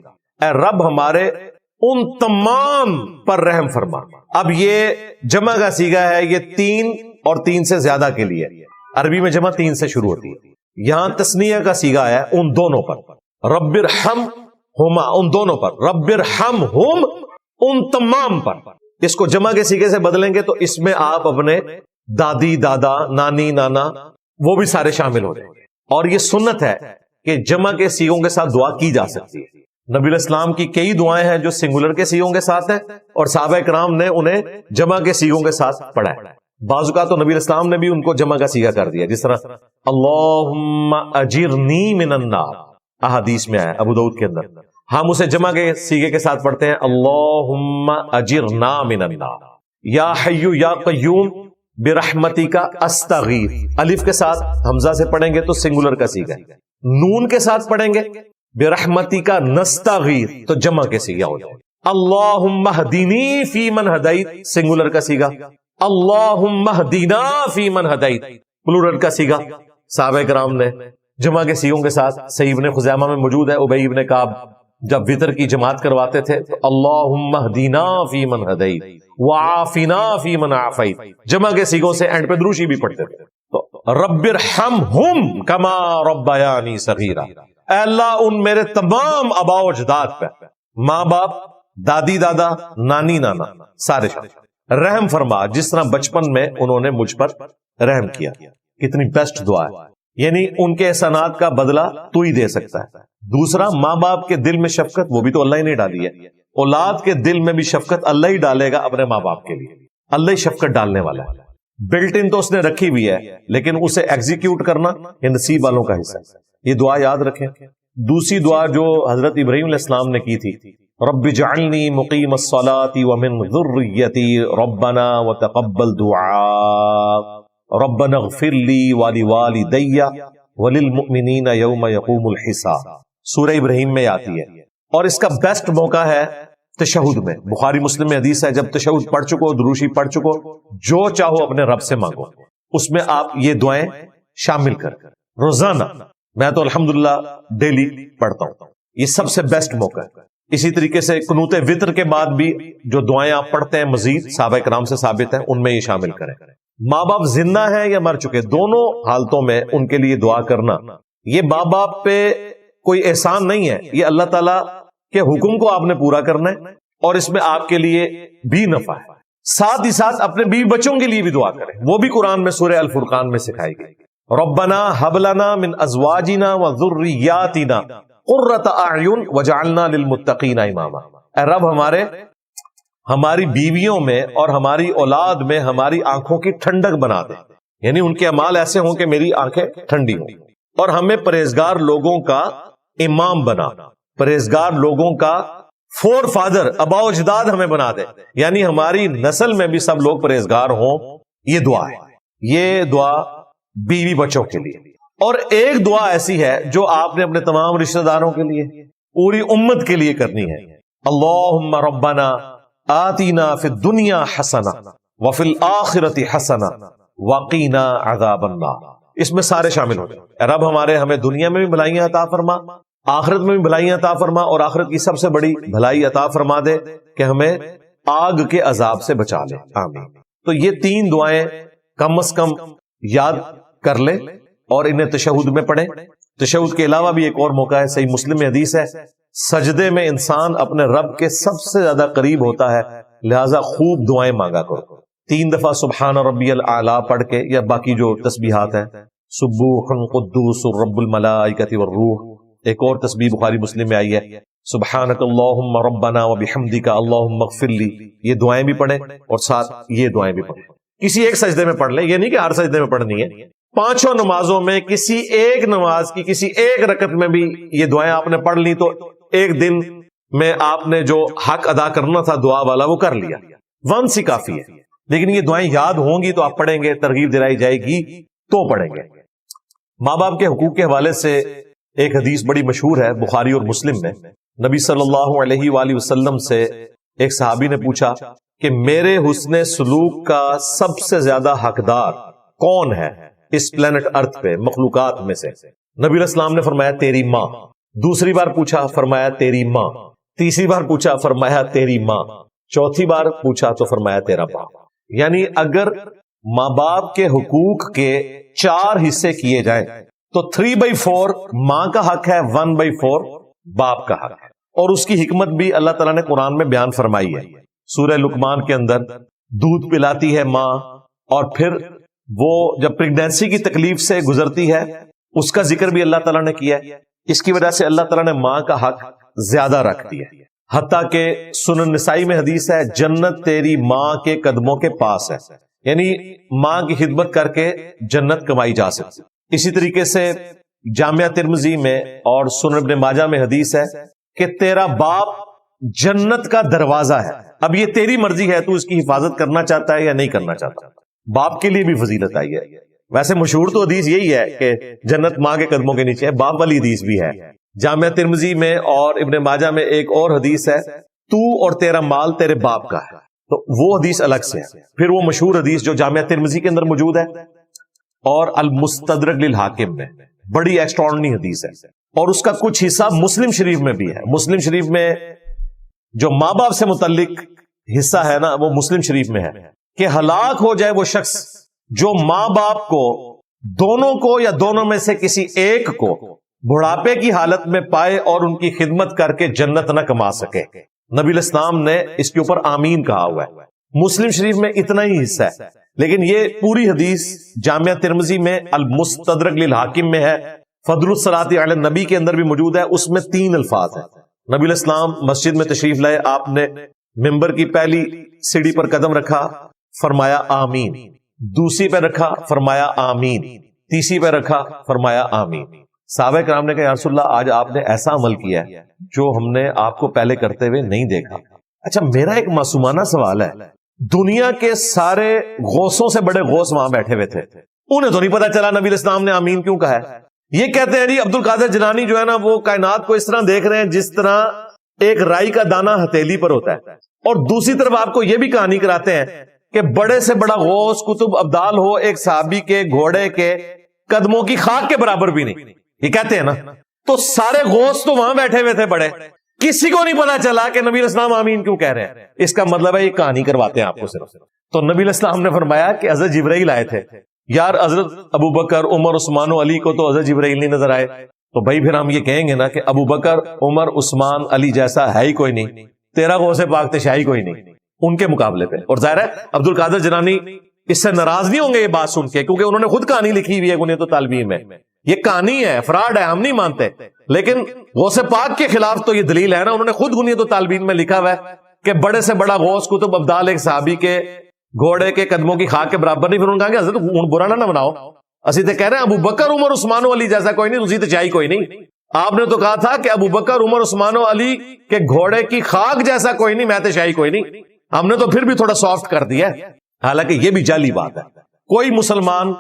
اے رب ہمارے ان تمام پر رحم فرما۔ اب یہ جمع کا صیغہ ہے، یہ 3 اور 3 سے زیادہ کے لیے، عربی میں جمع 3 سے شروع ہوتی ہے، یہاں تثنیہ کا صیغہ ہے ان دونوں پر، رب ارحمہما ان دونوں پر، رب ارحمہم ان تمام پر۔ اس کو جمع کے صیغے سے بدلیں گے تو اس میں آپ اپنے دادی دادا نانی نانا وہ بھی سارے شامل ہو جائیں گے، اور یہ سنت ہے کہ جمع کے صیغوں کے ساتھ دعا کی جا سکتی ہے۔ نبی علیہ السلام کی کئی دعائیں ہیں جو سنگولر کے صیغوں کے ساتھ ہیں، اور صحابہ کرام نے انہیں جمع کے صیغوں کے ساتھ پڑھا ہے۔ بعض اوقات تو نبی علیہ السلام نے بھی ان کو جمع کا صیغہ کر دیا، جس طرح اللہم اجرنی من النار احادیث میں آیا ابو داؤد کے اندر، ہم اسے جمع کے صیغے کے ساتھ پڑھتے ہیں اللہم اجرنا من النار، یا حی یا قیوم برحمتک استغیث، الف کے ساتھ حمزہ سے پڑھیں گے تو سنگولر کا صیغہ ہے، نون کے ساتھ پڑھیں گے برحمتک نستغیث تو جمع کے صیغہ ہو جائے، اللہم اہدنی فی من ہدیت سنگولر کا صیغہ، اللہم اہدنا فی من ہدیت پلورل کا صیغہ۔ صحابہ کرام نے جمع کے صیغوں کے ساتھ، صحیح ابن خزیمہ میں موجود ہے، ابی ابن کعب جب وطر کی جماعت کرواتے تھے تو اللہم اہدنا فی من ہدیت وعافنا فی من عافیت، جمع کے صیغوں سے اینڈ پہ دروشی بھی پڑھتے تھے۔ تو رب ارحمہم کما ربیانی صغیرا، اے اللہ ان میرے تمام آباء و اجداد پہ، ماں باپ دادی دادا نانی نانا سارے شامل، رحم فرما جس طرح بچپن میں انہوں نے مجھ پر رحم کیا۔ کتنی بیسٹ دعا ہے، یعنی ان کے احسانات کا بدلہ تو ہی دے سکتا ہے۔ دوسرا، ماں باپ کے دل میں شفقت وہ بھی تو اللہ ہی نے ڈالی ہے، اولاد کے دل میں بھی شفقت اللہ ہی ڈالے گا اپنے ماں باپ کے لیے، اللہ ہی شفقت ڈالنے والا ہے، بلٹ ان تو اس نے رکھی ہوئی ہے، لیکن اسے ایگزیکیوٹ کرنا یہ نصیب والوں کا حصہ ہے۔ یہ دعا یاد رکھیں۔ دوسری دعا جو حضرت ابراہیم علیہ السلام نے کی تھی، رب اجعلنی مقیم الصلاۃ ومن ذریتی ربنا وتقبل دعاء ربنا اغفر لی ولوالدی وللمؤمنین یوم یقوم الحساب، سورہ ابراہیم میں آتی ہے، اور اس کا بیسٹ موقع ہے تشہد میں۔ بخاری مسلم میں حدیث ہے، جب تشہد پڑھ چکو، دروشی پڑھ چکو، جو چاہو اپنے رب سے مانگو، اس میں آپ یہ دعائیں شامل کر روزانہ، میں تو الحمدللہ ڈیلی پڑھتا ہوں، یہ سب سے بیسٹ موقع ہے۔ اسی طریقے سے قنوت وطر کے بعد بھی جو دعائیں آپ پڑھتے ہیں مزید صحابہ کرام سے ثابت ہیں، ان میں یہ شامل کریں۔ ماں باپ زندہ ہیں یا مر چکے، دونوں حالتوں میں ان کے لیے دعا کرنا، یہ ماں باپ پہ کوئی احسان نہیں ہے، یہ اللہ تعالیٰ کے حکم کو آپ نے پورا کرنا ہے، اور اس میں آپ کے لیے بھی نفع ہے۔ ساتھ ہی ساتھ اپنے بیوی بچوں کے لیے بھی دعا کریں، وہ بھی قرآن میں سورہ الفرقان میں سکھائی گئی، ربنا هب لنا من ازواجنا وذریاتنا قرۃ اعین وجعلنا للمتقین اماما، اے رب ہماری بیویوں میں اور ہماری اولاد میں ہماری آنکھوں کی ٹھنڈک بنا دے، یعنی ان کے اعمال ایسے ہوں کہ میری آنکھیں ٹھنڈی ہوں، اور ہمیں پرہیزگار لوگوں کا امام بنا، پرہیزگار لوگوں کا فور فادر آباء و اجداد ہمیں بنا دے، یعنی ہماری نسل میں بھی سب لوگ پرہیزگار ہوں۔ یہ دعا ہے، یہ دعا بیوی بچوں کے لیے۔ اور ایک دعا ایسی ہے جو آپ نے اپنے تمام رشتہ داروں کے لیے، پوری امت کے لیے کرنی ہے، اللہم ربنا آتینا فی الدنیا حسنہ وفی الآخرۃ حسنہ وقینا عذاب النار، اس میں سارے شامل ہو جائیں۔ رب ہمیں دنیا میں بھی بھلائیاں عطا فرما، آخرت میں بھی بھلائیاں عطا فرما، اور آخرت کی سب سے بڑی بھلائی عطا فرما دے کہ ہمیں آگ کے عذاب سے بچا لے، آمین۔ تو یہ 3 دعائیں کم از کم یاد کر لیں اور انہیں تشہد میں پڑھیں۔ تشہد کے علاوہ بھی ایک اور موقع ہے، صحیح مسلم میں حدیث ہے، سجدے میں انسان اپنے رب کے سب سے زیادہ قریب ہوتا ہے، لہذا خوب دعائیں مانگا کرو۔ 3 دفعہ سبحان ربی الاعلیٰ پڑھ کے، یا باقی جو تسبیحات ہیں، سبوح قدوس رب الملائکۃ والروح، ایک اور تسبیح بخاری مسلم میں آئی ہے، سبحانک اللہم ربنا وبحمدک اللہم اغفر لی، یہ دعائیں بھی پڑھیں اور ساتھ یہ دعائیں بھی پڑھیں۔ کسی ایک سجدے میں پڑھ لیں، یہ نہیں کہ ہر سجدے میں پڑھنی ہے، 5 نمازوں میں کسی ایک نماز کی کسی ایک رکعت میں بھی یہ دعائیں آپ نے پڑھ لی تو ایک دن میں آپ نے جو حق ادا کرنا تھا دعا والا وہ کر لیا، ونس ہی کافی ہے۔ لیکن یہ دعائیں یاد ہوں گی تو آپ پڑھیں گے، ترغیب دلائی جائے گی تو پڑھیں گے۔ ماں باپ کے حقوق کے حوالے سے ایک حدیث بڑی مشہور ہے بخاری اور مسلم میں۔ نبی صلی اللہ علیہ وآلہ وسلم سے ایک صحابی نے پوچھا کہ میرے حسن سلوک کا سب سے زیادہ حقدار کون ہے اس پلانٹ ارتھ پہ، مخلوقات میں سے؟ نبی علیہ السلام نے فرمایا تیری ماں۔ دوسری بار پوچھا، فرمایا تیری ماں۔ تیسری بار پوچھا، فرمایا تیری ماں۔ چوتھی بار پوچھا تو فرمایا تیرا باپ۔ یعنی اگر ماں باپ کے حقوق کے 4 حصے کیے جائیں تو 3/4 ماں کا حق ہے، 1/4 باپ کا حق ہے۔ اور اس کی حکمت بھی اللہ تعالیٰ نے قرآن میں بیان فرمائی ہے۔ سورہ لقمان کے اندر دودھ پلاتی ہے ماں، اور پھر وہ جب پریگنینسی کی تکلیف سے گزرتی ہے اس کا ذکر بھی اللہ تعالیٰ نے کیا ہے۔ اس کی وجہ سے اللہ تعالیٰ نے ماں کا حق زیادہ رکھ دیا، حتیٰ کہ سنن نسائی میں حدیث ہے جنت تیری ماں کے قدموں کے پاس ہے، یعنی ماں کی خدمت کر کے جنت کمائی جا سکتی۔ اسی طریقے سے جامعہ ترمذی میں اور سنن ابن ماجہ میں حدیث ہے کہ تیرا باپ جنت کا دروازہ ہے، اب یہ تیری مرضی ہے تو اس کی حفاظت کرنا چاہتا ہے یا نہیں کرنا چاہتا۔ باپ کے لیے بھی فضیلت آئی ہے۔ ویسے مشہور تو حدیث یہی ہے کہ جنت ماں کے قدموں کے نیچے ہے، باپ والی حدیث بھی ہے۔ جامعہ ترمذی میں اور ابن ماجہ میں ایک اور حدیث ہے تو اور تیرا مال تیرے باپ کا ہے، تو وہ حدیث الگ سے ہے۔ پھر وہ مشہور حدیث جو جامعہ ترمذی کے اندر موجود ہے اور المستدرک للحاکم میں، بڑی ایکسٹراڈنری حدیث ہے، اور اس کا کچھ حصہ مسلم شریف میں بھی ہے۔ مسلم شریف میں جو ماں باپ سے متعلق حصہ ہے نا وہ مسلم شریف میں ہے کہ ہلاک ہو جائے وہ شخص جو ماں باپ کو دونوں کو یا دونوں میں سے کسی ایک کو بڑھاپے کی حالت میں پائے اور ان کی خدمت کر کے جنت نہ کما سکے۔ نبی علیہ السلام نے اس کے اوپر آمین کہا ہوا ہے۔ مسلم شریف میں اتنا ہی حصہ ہے، لیکن یہ پوری حدیث جامعہ ترمذی میں المستدرک للحاکم میں ہے، فضل الصلاۃ علی النبی کے اندر بھی موجود ہے۔ اس میں 3 الفاظ ہیں۔ نبی علیہ السلام مسجد میں تشریف لائے، آپ نے ممبر کی پہلی سیڑھی پر قدم رکھا، فرمایا آمین، دوسری پہ رکھا، فرمایا آمین، تیسری پہ رکھا، فرمایا آمین۔ صحابہ کرام نے کہا یا رسول اللہ آج آپ نے ایسا عمل کیا ہے جو ہم نے آپ کو پہلے کرتے ہوئے نہیں دیکھا۔ اچھا میرا ایک معصومانہ سوال ہے، دنیا کے سارے غوثوں سے بڑے غوث وہاں بیٹھے ہوئے تھے، انہیں تو نہیں پتا چلا نبی علیہ السلام نے آمین کیوں کہا ہے؟ یہ کہتے ہیں جی عبد القادر جیلانی جو ہے نا وہ کائنات کو اس طرح دیکھ رہے ہیں جس طرح ایک رائی کا دانہ ہتھیلی پر ہوتا ہے، اور دوسری طرف آپ کو یہ بھی کہانی کراتے ہیں کہ بڑے سے بڑا غوث قطب ابدال ہو ایک صحابی کے گھوڑے کے قدموں کی خاک کے برابر بھی نہیں، یہ کہتے ہیں نا۔ تو سارے غوث تو وہاں بیٹھے ہوئے تھے بڑے، کسی کو نہیں پتا چلا کہ نبی علیہ السلام آمین کیوں کہہ رہے ہیں۔ اس کا مطلب ہے یہ کہانی کرواتے ہیں آپ کو صرف۔ تو نبی علیہ السلام نے فرمایا کہ حضرت جبرائیل آئے تھے، یار حضرت ابو بکر عمر عثمان و علی کو تو حضرت جبرائیل نہیں نظر آئے، تو بھائی پھر ہم یہ کہیں گے نا کہ ابو بکر عمر عثمان علی جیسا ہے ہی کوئی نہیں، تیرا غوث پاک تشاہی کوئی نہیں ان کے مقابلے پہ۔ اور ظاہر ہے عبد القادر جیلانی اس سے ناراض نہیں ہوں گے یہ بات سن کے، کیونکہ انہوں نے خود کہانی لکھی ہوئی ہے گنیت الطالبین میں، یہ کہانی ہے، فراڈ ہے، ہم نہیں مانتے، لیکن غوث پاک کے خلاف تو یہ دلیل ہے نا، انہوں نے خود گنیت الطالبین میں لکھا ہوا ہے کہ بڑے سے بڑا غوث قطب ابدال ایک صحابی کے گھوڑے کے قدموں کی خاک کے برابر نہیں۔ پھر انہوں نے کہا کہ حضرت برا نہ بناؤ، اسی تو کہہ رہے ہیں ابو بکر عمر عثمان و علی جیسا کوئی نہیں، اسی تو چاہیے کوئی نہیں۔ آپ نے تو کہا تھا کہ ابو بکر عمر عثمان و علی کے گھوڑے کی خاک جیسا کوئی نہیں، میں تو شاہی کوئی نہیں۔ ہم نے تو پھر بھی تھوڑا سافٹ کر دیا ہے، حالانکہ یہ بھی جعلی بات ہے۔ کوئی مسلمان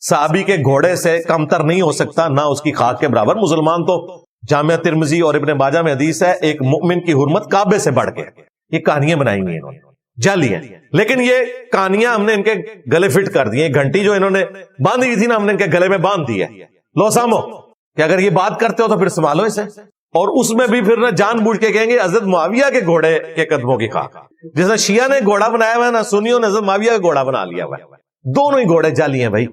صحابی کے گھوڑے سے کمتر نہیں ہو سکتا، نہ اس کی خاک کے برابر۔ مسلمان تو جامعہ ترمذی اور ابن ماجہ میں حدیث ہے ایک مؤمن کی حرمت کعبے سے بڑھ کے۔ یہ کہانیاں بنائی ہوئی ہیں انہوں نے، جعلی ہیں، لیکن یہ کہانیاں ہم نے ان کے گلے فٹ کر دی ہیں۔ گھنٹی جو انہوں نے باندھی ہوئی تھی نا ہم نے ان کے گلے میں باندھ دی ہے، لو سامو کہ اگر یہ بات کرتے ہو تو پھر سنبھالو اسے۔ اور اس میں بھی پھر نہ جان بوجھ کے کہیں گے حضرت معاویہ کے گھوڑے کے قدموں کی خاک، جیسا شیعہ نے گھوڑا بنایا ہوا ہے نا سنیوں نے حضرت معاویہ کا گھوڑا بنا لیا ہوا ہے۔ دونوں ہی گھوڑے جعلی ہیں بھائی،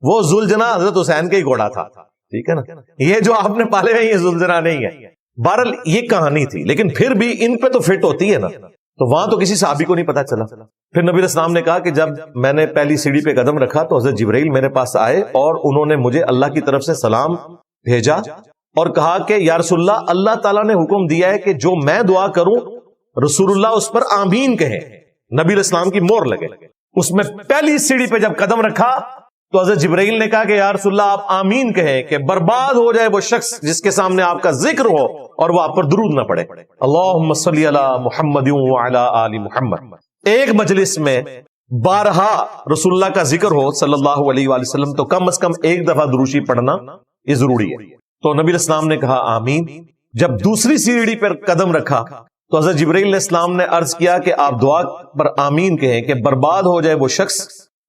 وہ ذوالجناح حضرت حسین کا ہی گھوڑا تھا، ٹھیک ہے نا، یہ جو آپ نے پالے ہیں یہ ذوالجناح نہیں ہے۔ بہرحال یہ کہانی تھی، لیکن پھر بھی ان پہ تو فٹ ہوتی ہے نا، تو وہاں تو کسی صحابی کو نہیں پتا چلا۔ پھر نبی علیہ السلام نے کہا کہ جب میں نے پہلی سیڑھی پہ قدم رکھا تو حضرت جبرائیل میرے پاس آئے اور انہوں نے مجھے اللہ کی طرف سے سلام بھیجا اور کہا کہ یا رسول اللہ، اللہ تعالیٰ نے حکم دیا ہے کہ جو میں دعا کروں رسول اللہ اس پر آمین کہیں، نبی علیہ السلام کی مہر لگے۔ اس میں پہلی سیڑھی پہ جب قدم رکھا تو حضرت جبرائیل نے کہا کہ یا رسول اللہ آپ آمین کہیں کہ برباد ہو جائے وہ شخص جس کے سامنے آپ کا ذکر ہو اور وہ آپ پر درود نہ پڑے. اللہم صلی علی محمد وعلی آل محمد. ایک مجلس میں بارہا رسول اللہ کا ذکر ہو صلی اللہ علیہ وآلہ وسلم تو کم از کم ایک دفعہ دروشی پڑھنا یہ ضروری ہے. تو نبی علیہ السلام نے کہا آمین. جب دوسری سیڑھی پر قدم رکھا تو حضرت جبرائیل علیہ السلام نے عرض کیا کہ آپ دعا پر آمین کہیں کہ برباد ہو جائے وہ شخص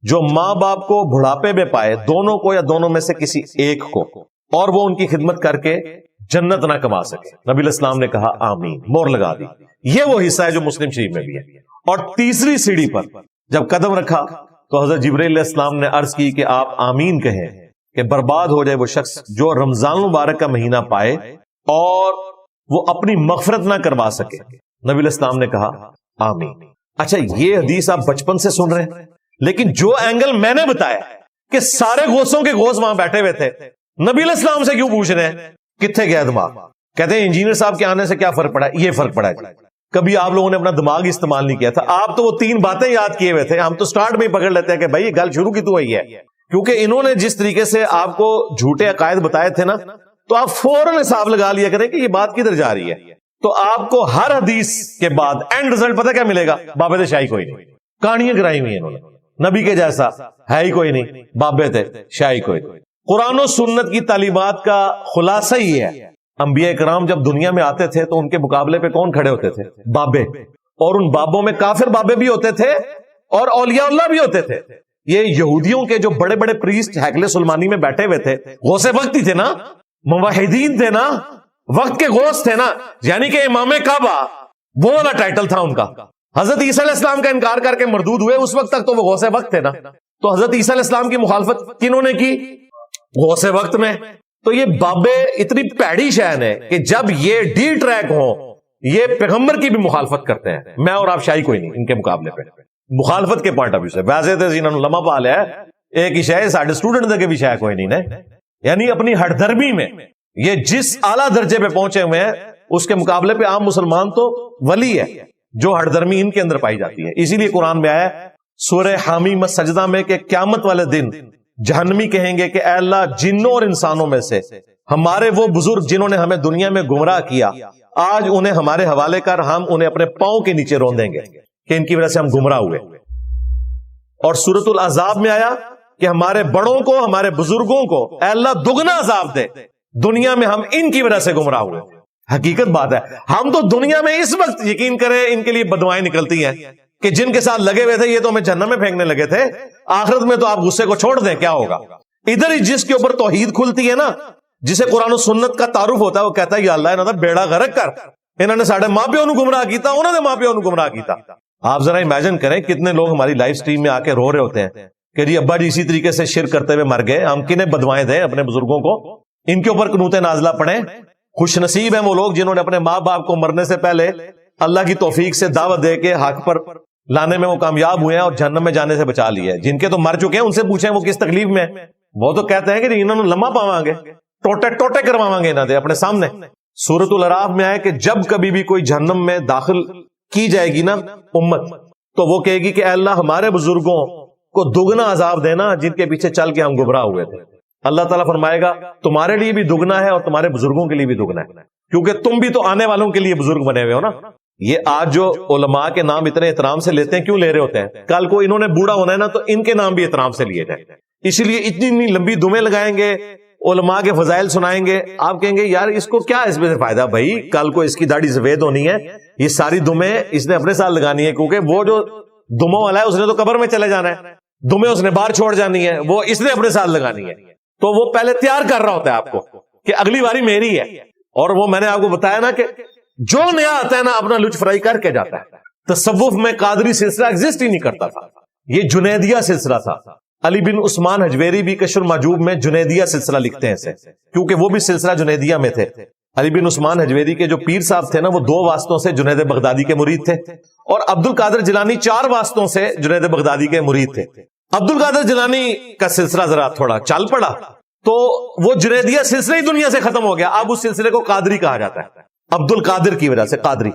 جو ماں باپ کو بڑھاپے میں پائے، دونوں کو یا دونوں میں سے کسی ایک کو، اور وہ ان کی خدمت کر کے جنت نہ کما سکے. نبی علیہ السلام نے کہا آمین، مور لگا دی. یہ وہ حصہ ہے جو مسلم شریف میں بھی ہے. اور تیسری سیڑھی پر جب قدم رکھا تو حضرت جبرائیل علیہ السلام نے عرض کی کہ آپ آمین کہیں کہ برباد ہو جائے وہ شخص جو رمضان مبارک کا مہینہ پائے اور وہ اپنی مغفرت نہ کروا سکے. نبی علیہ السلام نے کہا آمین. اچھا یہ حدیث آپ بچپن سے سن رہے ہیں، لیکن جو اینگل میں نے بتایا کہ سارے غوثوں کے غوث وہاں بیٹھے ہوئے تھے، نبی علیہ السلام سے کیوں پوچھ رہے ہیں؟ کتنے گیا دماغ؟ کہتے ہیں انجینئر صاحب کے آنے سے کیا فرق پڑا؟ یہ فرق پڑا ہے. کبھی آپ لوگوں نے اپنا دماغ استعمال نہیں کیا تھا. آپ تو وہ 3 باتیں یاد کیے ہوئے تھے. ہم تو سٹارٹ میں ہی پکڑ لیتے ہیں کہ بھائی یہ گل شروع کی تو وہی ہے، کیونکہ انہوں نے جس طریقے سے آپ کو جھوٹے عقائد بتائے تھے نا، تو آپ فوراً حساب لگا لیا کریں کہ یہ بات کدھر جا رہی ہے. تو آپ کو ہر حدیث کے بعد اینڈ رزلٹ پتہ کیا ملے گا؟ بابے تھے شاہی کوئی نہیں. کہانیاں کرائی ہوئی ہیں انہوں نے، نبی کے جیسا ہے ہی کوئی نہیں، بابے تھے شاہی کوئی نہیں. قرآن و سنت کی تعلیمات کا خلاصہ ہی ہے. انبیاء کرام جب دنیا میں آتے تھے تو ان کے مقابلے پہ کون کھڑے ہوتے تھے؟ بابے. اور ان بابوں میں کافر بابے بھی ہوتے تھے اور اولیاء اللہ بھی ہوتے تھے. یہ یہودیوں کے جو بڑے بڑے پریسٹ ہیکل سلمانی میں بیٹھے ہوئے تھے، غوث وقت ہی تھے نا، موحدین تھے نا، وقت کے غوث تھے نا. یعنی کہ امام کعبہ وہ والا ٹائٹل تھا ان کا. حضرت عیسیٰ علیہ السلام کا انکار کر کے مردود ہوئے، اس وقت تک تو وہ غوث وقت تھے نا. تو حضرت عیسیٰ علیہ السلام کی مخالفت کنہوں نے کی؟ غوث وقت میں. تو یہ بابے اتنی پیڑی شہن ہے کہ جب یہ ڈی ٹریک ہوں، یہ پیغمبر کی بھی مخالفت کرتے ہیں. میں اور آپ شاہی کوئی نہیں ان کے مقابلے پہ، مخالفت کے پوائنٹ آف ویو سے. ویسے تو انہوں نے لمحہ پا لیا ہے ایک ہی شاہ ساڈے اسٹوڈنٹ کے بھی شاہ کوئی نہیں نا. یعنی اپنی ہٹ درمی میں یہ جس اعلیٰ درجے پہ پہنچے ہوئے ہیں اس کے مقابلے پہ عام مسلمان تو ولی ہے جو ہٹ درمی ان کے اندر پائی جاتی ہے. اسی لیے قرآن میں آیا سورہ حامیم السجدہ میں کہ قیامت والے دن جہنمی کہیں گے کہ اے اللہ، جنوں اور انسانوں میں سے ہمارے وہ بزرگ جنہوں نے ہمیں دنیا میں گمراہ کیا، آج انہیں ہمارے حوالے کر ہم انہیں اپنے پاؤں کے نیچے رون دیں گے کہ ان کی وجہ سے ہم گمراہ ہوئے. اور سورۃ الاحزاب میں آیا کہ ہمارے بڑوں کو، ہمارے بزرگوں کو اے اللہ دگنا عذاب دے، دنیا میں ہم ان کی وجہ سے گمراہ ہوئے. حقیقت بات ہے، ہم تو دنیا میں اس وقت یقین کریں ان کے لیے بدوائیں نکلتی ہیں کہ جن کے ساتھ لگے ہوئے تھے یہ تو ہمیں جہنم میں پھینکنے لگے تھے، آخرت میں تو آپ غصے کو چھوڑ دیں کیا ہوگا. ادھر ہی جس کے اوپر توحید کھلتی ہے نا، جسے قرآن و سنت کا تعارف ہوتا ہے، وہ کہتا ہے یا اللہ انہوں نے بیڑا غرق کر، انہوں نے ساڑھے ماں پیوں کو گمراہ کیتا، انہوں نے ماں پیوں کو گمراہ کیتا. آپ ذرا امیجن کریں کتنے لوگ ہماری لائف سٹریم میں آ کے رو رہے ہوتے ہیں کہ جی ابا جی اسی طریقے سے شرک کرتے ہوئے مر گئے، ہم کنہیں بدوائیں دیں اپنے بزرگوں کو، ان کے اوپر قنوت نازلہ پڑھیں. خوش نصیب ہیں وہ لوگ جنہوں نے اپنے ماں باپ کو مرنے سے پہلے اللہ کی توفیق سے دعوت دے کے حق پر لانے میں وہ کامیاب ہوئے ہیں اور جہنم میں جانے سے بچا لیے. جن کے تو مر چکے ہیں ان سے پوچھیں وہ کس تکلیف میں، وہ تو کہتے ہیں کہ انہوں نے لمحہ پاواں گے، ٹوٹے ٹوٹے کرواواں گے انہوں نے اپنے سامنے. سورۃ الاعراف میں آئے کہ جب کبھی بھی کوئی جہنم میں داخل کی جائے گی نا امت، تو وہ کہے گی کہ اے اللہ ہمارے بزرگوں کو دگنا عذاب دینا جن کے پیچھے چل کے ہم گمراہ ہوئے تھے. اللہ تعالیٰ فرمائے گا تمہارے لیے بھی دگنا ہے اور تمہارے بزرگوں کے لیے بھی دگنا ہے، کیونکہ تم بھی تو آنے والوں کے لیے بزرگ بنے ہوئے ہو نا. یہ آج جو علماء کے نام اتنے احترام سے لیتے ہیں، کیوں لے رہے ہوتے ہیں؟ کل کو انہوں نے بوڑھا ہونا ہے نا تو ان کے نام بھی احترام سے لیے جائیں. اسی لیے اتنی لمبی دمیں لگائیں گے، علماء کے فضائل سنائیں گے، آپ کہیں گے یار اس کو کیا اس میں سے فائدہ؟ بھائی کل کو اس کی داڑھی سفید ہونی ہے، یہ ساری دمیں اس نے اپنے ساتھ لگانی ہے، کیونکہ وہ جو دموں والا ہے اس نے تو قبر میں چلے جانا ہے، دمیں اس نے باہر چھوڑ جانی ہے، وہ اس نے اپنے ساتھ لگانی ہے. تو وہ پہلے تیار کر رہا ہوتا ہے آپ کو کہ اگلی باری میری ہے. اور وہ میں نے آپ کو بتایا نا کہ جو نیا آتا ہے نا اپنا لچ فرائی کر کے جاتا ہے. تصوف میں قادری سلسلہ ایگزسٹ ہی نہیں کرتا تھا، یہ جنیدیہ سلسلہ تھا. علی بن عثمان حجویری بھی کشف المحجوب میں جنیدیہ سلسلہ لکھتے ہیں اسے، کیونکہ وہ بھی سلسلہ جنیدیہ میں تھے. علی بن عثمان حجویری کے جو پیر صاحب تھے نا وہ 2 واسطوں سے جنید بغدادی کے مرید تھے، اور عبد القادر جیلانی 4 واسطوں سے جنید بغدادی کے مرید تھے. عبد القادر جیلانی کا سلسلہ ذرا تھوڑا چل پڑا تو وہ جنیدیہ سلسلہ ہی دنیا سے ختم ہو گیا. اب اس سلسلے کو قادری کہا جاتا ہے، عبد القادر کی وجہ سے قادری.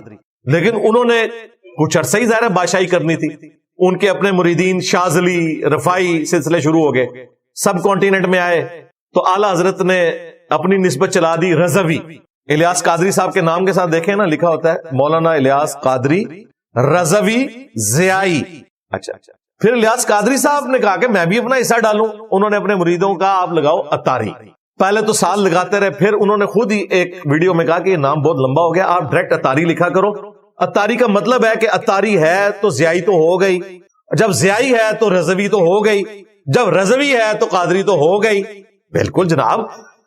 لیکن انہوں نے کچھ عرصہ ہی ظاہر بادشاہی کرنی تھی، ان کے اپنے مریدین شاذلی رفاعی سلسلے شروع ہو گئے. سب کانٹیننٹ میں آئے تو اعلی حضرت نے اپنی نسبت چلا دی رضوی. الیاس قادری صاحب کے نام کے ساتھ دیکھیں نا لکھا ہوتا ہے مولانا الیاس قادری رضوی زیائی. اچھا پھر الیاس قادری صاحب نے کہا کہ میں بھی اپنا حصہ ڈالوں. انہوں نے اپنے مریدوں کا آپ لگاؤ اتاری. پہلے تو سال لگاتے رہے, پھر انہوں نے خود ہی ایک ویڈیو میں کہا کہ یہ نام بہت لمبا ہو گیا, آپ ڈائریکٹ اتاری لکھا کرو. اتاری کا مطلب ہے کہ اتاری ہے تو زیائی تو ہو گئی, جب زیائی ہے تو رضوی تو ہو گئی, جب رضوی ہے تو قادری تو ہو گئی. بالکل جناب,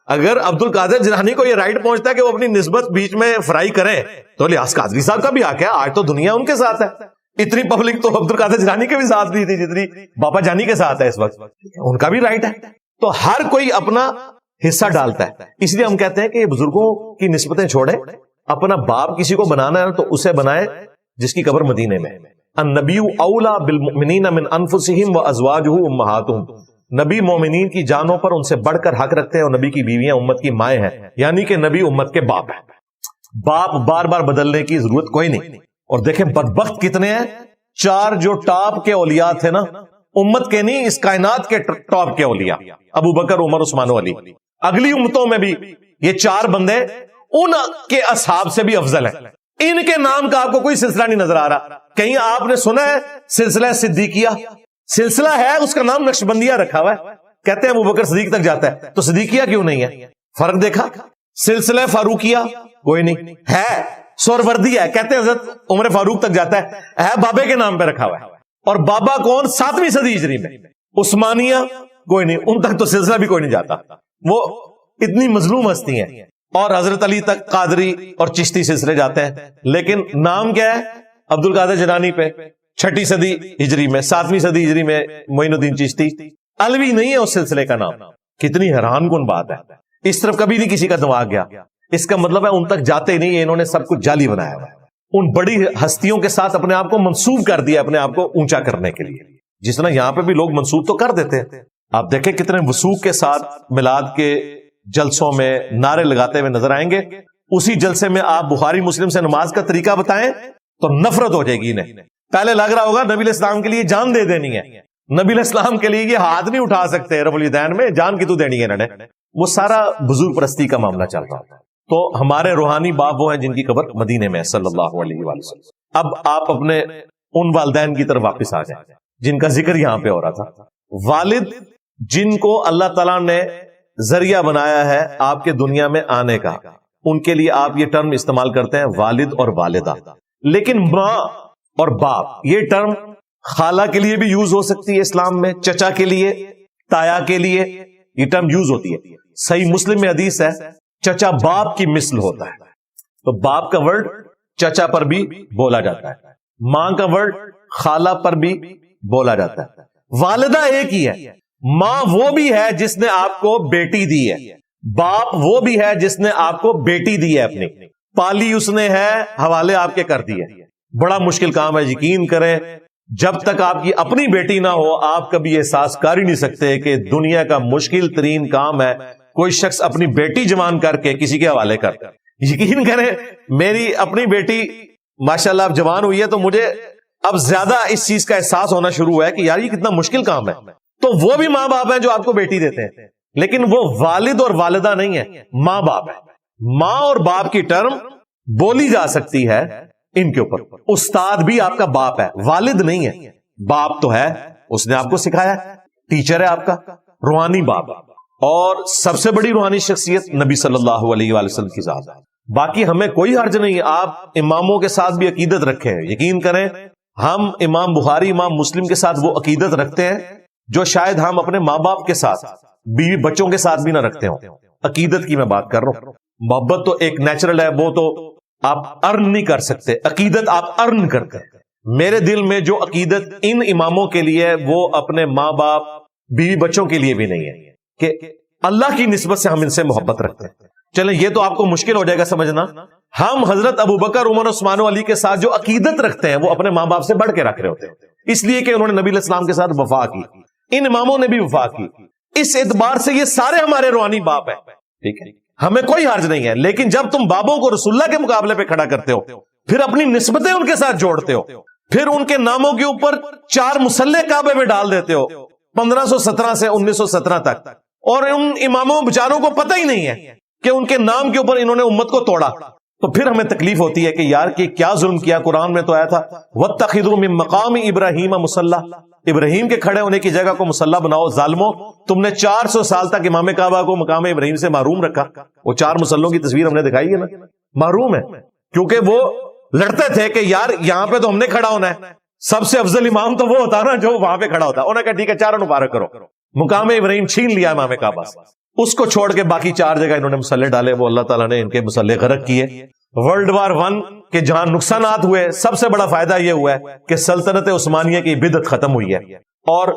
اگر عبد القادر جیلانی کو یہ رائٹ پہنچتا ہے کہ وہ اپنی نسبت بیچ میں فرائی کریں تو الیاس قادری صاحب کا بھی حق ہے. آج تو دنیا ان کے ساتھ ہے, اتنی پبلک تو عبد القادر جیلانی کے بھی ساتھ نہیں تھی جتنی بابا جانی کے ساتھ ہے اس وقت. ان کا بھی رائٹ ہے. تو ہر کوئی اپنا حصہ ڈالتا ہے. اس لیے ہم کہتے ہیں کہ بزرگوں کی نسبتیں چھوڑیں, اپنا باپ کسی کو بنانا ہے تو اسے بنائے جس کی قبر مدینے میں. النبی اولا بالمؤمنین من انفسہم وازواجہ امہاتہم, نبی مومنین کی جانوں پر ان سے بڑھ کر حق رکھتے ہیں, اور نبی کی بیویاں امت کی مائیں ہیں, یعنی کہ نبی امت کے باپ ہیں. باپ بار بار بدلنے کی ضرورت کوئی نہیں. اور دیکھیں بدبخت کتنے ہیں, 4 جو ٹاپ کے اولیاء تھے نا, امت کے نہیں اس کائنات کے ٹاپ کے اولیاء, ابو بکر عمر عثمان و علی. اگلی امتوں میں بھی یہ 4 بندے ان کے اصحاب سے بھی افضل ہیں. ان کے نام کا آپ کو کوئی سلسلہ نہیں نظر آ رہا. کہیں آپ نے سنا ہے سلسلہ صدیقیہ؟ سلسلہ ہے, اس کا نام نقشبندیہ رکھا ہوا ہے. کہتے ہیں ابو بکر صدیق تک جاتا ہے, تو صدیقیہ کیوں نہیں ہے؟ فرق دیکھا؟ سلسلہ فاروقیہ کوئی نہیں ہے, سوروردی ہے, کہتے ہیں حضرت عمر فاروق تک جاتا ہے بابے کے نام پہ رکھا ہوا ہے. اور بابا کون؟ 7ویں صدی ہجری میں. عثمانیہ کوئی نہیں, ان تک تو سلسلہ بھی کوئی نہیں جاتا, وہ اتنی مظلوم ہستی ہیں. اور حضرت علی تک قادری اور چشتی سلسلے جاتے ہیں, لیکن نام کیا ہے؟ عبد القادر جیلانی پہ 6 صدی ہجری میں, 7ویں صدی ہجری میں معین الدین چشتی. علوی نہیں ہے اس سلسلے کا نام. کتنی حیران کن بات ہے. اس طرف کبھی نہیں کسی کا دماغ گیا. اس کا مطلب ہے ان تک جاتے ہی نہیں, انہوں نے سب کچھ جعلی بنایا ہوا ہے. ان بڑی ہستیوں کے ساتھ اپنے آپ کو منسوب کر دیا, اپنے آپ کو اونچا کرنے کے لیے. جس طرح یہاں پہ بھی لوگ منسوب تو کر دیتے ہیں. آپ دیکھیں کتنے وثوق کے ساتھ میلاد کے جلسوں میں نعرے لگاتے ہوئے نظر آئیں گے. اسی جلسے میں آپ بخاری مسلم سے نماز کا طریقہ بتائیں تو نفرت ہو جائے گی انہیں. پہلے لگ رہا ہوگا نبی علیہ السلام کے لیے جان دے دینی ہے, نبی علیہ السلام کے لیے یہ ہاتھ نہیں اٹھا سکتے رب الیدین میں, جان کی تو دینی ہے انہوں نے. وہ سارا بزرگ پرستی کا معاملہ چل رہا ہے. تو ہمارے روحانی باپ وہ ہیں جن کی قبر مدینے میں صلی اللہ علیہ وآلہ وسلم. اب آپ اپنے ان والدین کی طرف واپس آ جائیں جن کا ذکر یہاں پہ ہو رہا تھا. والد جن کو اللہ تعالیٰ نے ذریعہ بنایا ہے آپ کے دنیا میں آنے کا, ان کے لیے آپ یہ ٹرم استعمال کرتے ہیں والد اور والدہ. لیکن ماں اور باپ یہ ٹرم خالہ کے لیے بھی یوز ہو سکتی ہے اسلام میں, چچا کے لیے, تایا کے لیے یہ ٹرم یوز ہوتی ہے. صحیح مسلم میں حدیث ہے چچا باپ کی مثل ہوتا ہے. تو باپ کا ورڈ چچا پر بھی بولا جاتا ہے, ماں کا ورڈ خالہ پر بھی بولا جاتا ہے. والدہ ایک ہی ہے. ماں وہ بھی ہے جس نے آپ کو بیٹی دی ہے, باپ وہ بھی ہے جس نے آپ کو بیٹی دی ہے, اپنی پالی اس نے ہے, حوالے آپ کے کر دیے. بڑا مشکل کام ہے, یقین کریں جب تک آپ کی اپنی بیٹی نہ ہو آپ کبھی احساس کر ہی نہیں سکتے کہ دنیا کا مشکل ترین کام ہے کوئی شخص اپنی بیٹی جوان کر کے کسی کے حوالے کر. یقین کریں میری اپنی بیٹی ماشاءاللہ اب جوان ہوئی ہے تو مجھے اب زیادہ اس چیز کا احساس ہونا شروع ہوا ہے کہ یار یہ کتنا مشکل کام ہے. تو وہ بھی ماں باپ ہیں جو آپ کو بیٹی دیتے ہیں, لیکن وہ والد اور والدہ نہیں ہے, ماں باپ ہے. ماں اور باپ کی ٹرم بولی جا سکتی ہے ان کے اوپر. استاد بھی آپ کا باپ ہے, والد نہیں ہے. باپ تو ہے, اس نے آپ کو سکھایا, ٹیچر ہے آپ کا, روحانی باپ. اور سب سے بڑی روحانی شخصیت نبی صلی اللہ علیہ وآلہ وسلم کی ذات ہے. باقی ہمیں کوئی حرج نہیں ہے آپ اماموں کے ساتھ بھی عقیدت رکھیں. یقین کریں ہم امام بخاری امام مسلم کے ساتھ وہ عقیدت رکھتے ہیں جو شاید ہم اپنے ماں باپ کے ساتھ بیوی بچوں کے ساتھ بھی نہ رکھتے ہوں. عقیدت کی میں بات کر رہا ہوں. محبت تو ایک نیچرل ہے, وہ تو آپ ارن نہیں کر سکتے. عقیدت آپ ارن کرتے ہیں. میرے دل میں جو عقیدت ان اماموں کے لیے ہے وہ اپنے ماں باپ بیوی بچوں کے لیے بھی نہیں ہے کہ اللہ کی نسبت سے ہم ان سے محبت رکھتے ہیں. چلیں یہ تو آپ کو مشکل ہو جائے گا سمجھنا. ہم حضرت ابو بکر عمر عثمان و علی کے ساتھ جو عقیدت رکھتے ہیں وہ اپنے ماں باپ سے بڑھ کے رکھ رہے ہوتے ہیں, اس لیے کہ انہوں نے نبی علیہ السلام کے ساتھ وفا کی. ان اماموں نے بھی وفا کی. اس اعتبار سے یہ سارے ہمارے روحانی باپ ہیں. ٹھیک ہے, ہمیں کوئی حرج نہیں ہے. لیکن جب تم بابوں کو رسول اللہ کے مقابلے پہ کھڑا کرتے ہو, پھر اپنی نسبتیں ان کے ساتھ جوڑتے ہو, پھر ان کے ناموں کے اوپر 4 مسلح کعبے میں ڈال دیتے ہو, 1517 سے 1917 تک, اور ان اماموں بیچاروں کو پتہ ہی نہیں ہے کہ ان کے نام کے اوپر انہوں نے امت کو توڑا. تو پھر ہمیں تکلیف ہوتی ہے کہ یار کہ کیا ظلم کیا. قرآن میں تو آیا تھا وَاتَّخِذُوا مِن مَّقَامِ إِبْرَاهِيمَ مُصَلَّى, ابراہیم کے کھڑے ہونے کی جگہ کو مصلی بناؤ. ظالموں, تم نے 400 سال تک امام کعبہ کو مقام ابراہیم سے محروم رکھا. وہ 4 مصلوں کی تصویر ہم نے دکھائی ہے نا, محروم ہے کیونکہ وہ لڑتے تھے کہ یار یہاں پہ تو ہم نے کھڑا ہونا ہے, سب سے افضل امام تو وہ ہوتا نا جو وہاں پہ کھڑا ہوتا. انہوں نے کہا ٹھیک ہے چاروں مبارک کرو. مقام ابراہیم چھین لیا امام کعبہ سے, اس کو چھوڑ کے باقی 4 جگہ انہوں نے مصلے ڈالے. وہ اللہ تعالیٰ نے ان کے مصلے غرق کیے. ورلڈ وار 1 کے جہاں نقصانات ہوئے, سب سے بڑا فائدہ یہ ہوا ہے کہ سلطنت عثمانیہ کی بدعت ختم ہوئی ہے, اور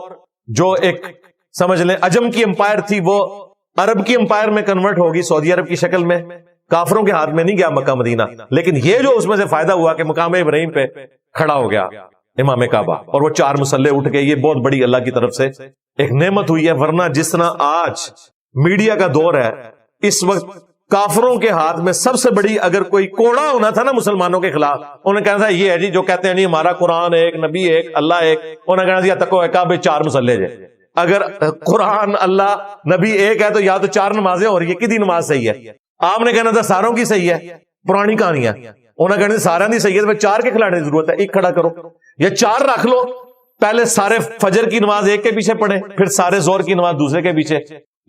جو ایک سمجھ لیں عجم کی امپائر تھی وہ عرب کی امپائر میں کنورٹ ہوگی, سعودی عرب کی شکل میں. کافروں کے ہاتھ میں نہیں گیا مکہ مدینہ, لیکن یہ جو اس میں سے فائدہ ہوا کہ مقام ابراہیم پہ کھڑا ہو گیا امام کعبہ, اور وہ 4 مصلے اٹھ گئے. یہ بہت بڑی اللہ کی طرف سے ایک نعمت ہوئی ہے. ورنہ جس طرح آج میڈیا کا دور ہے, اس وقت کافروں کے ہاتھ میں سب سے بڑی اگر کوئی کوڑا ہونا تھا نا مسلمانوں کے خلاف, انہیں کہنا تھا یہ ہے جی جو کہتے ہیں جی ہمارا قرآن ایک, نبی ایک, اللہ ایک. انہیں کہنا تھا تکو کعبے 4 مصلے جے. اگر قرآن اللہ نبی ایک ہے تو یا تو 4 نمازیں ہو رہی ہے, کدی نماز صحیح ہے. آپ نے کہنا تھا ساروں کی صحیح ہے, پرانی کہانیاں. انہیں کہنا تھا سارا نہیں صحیح ہے, 4 کے کھلانے کی ضرورت ہے, ایک کھڑا کرو یا 4 رکھ لو. پہلے سارے فجر کی نماز ایک کے پیچھے پڑھے, پھر سارے زور کی نماز دوسرے کے پیچھے.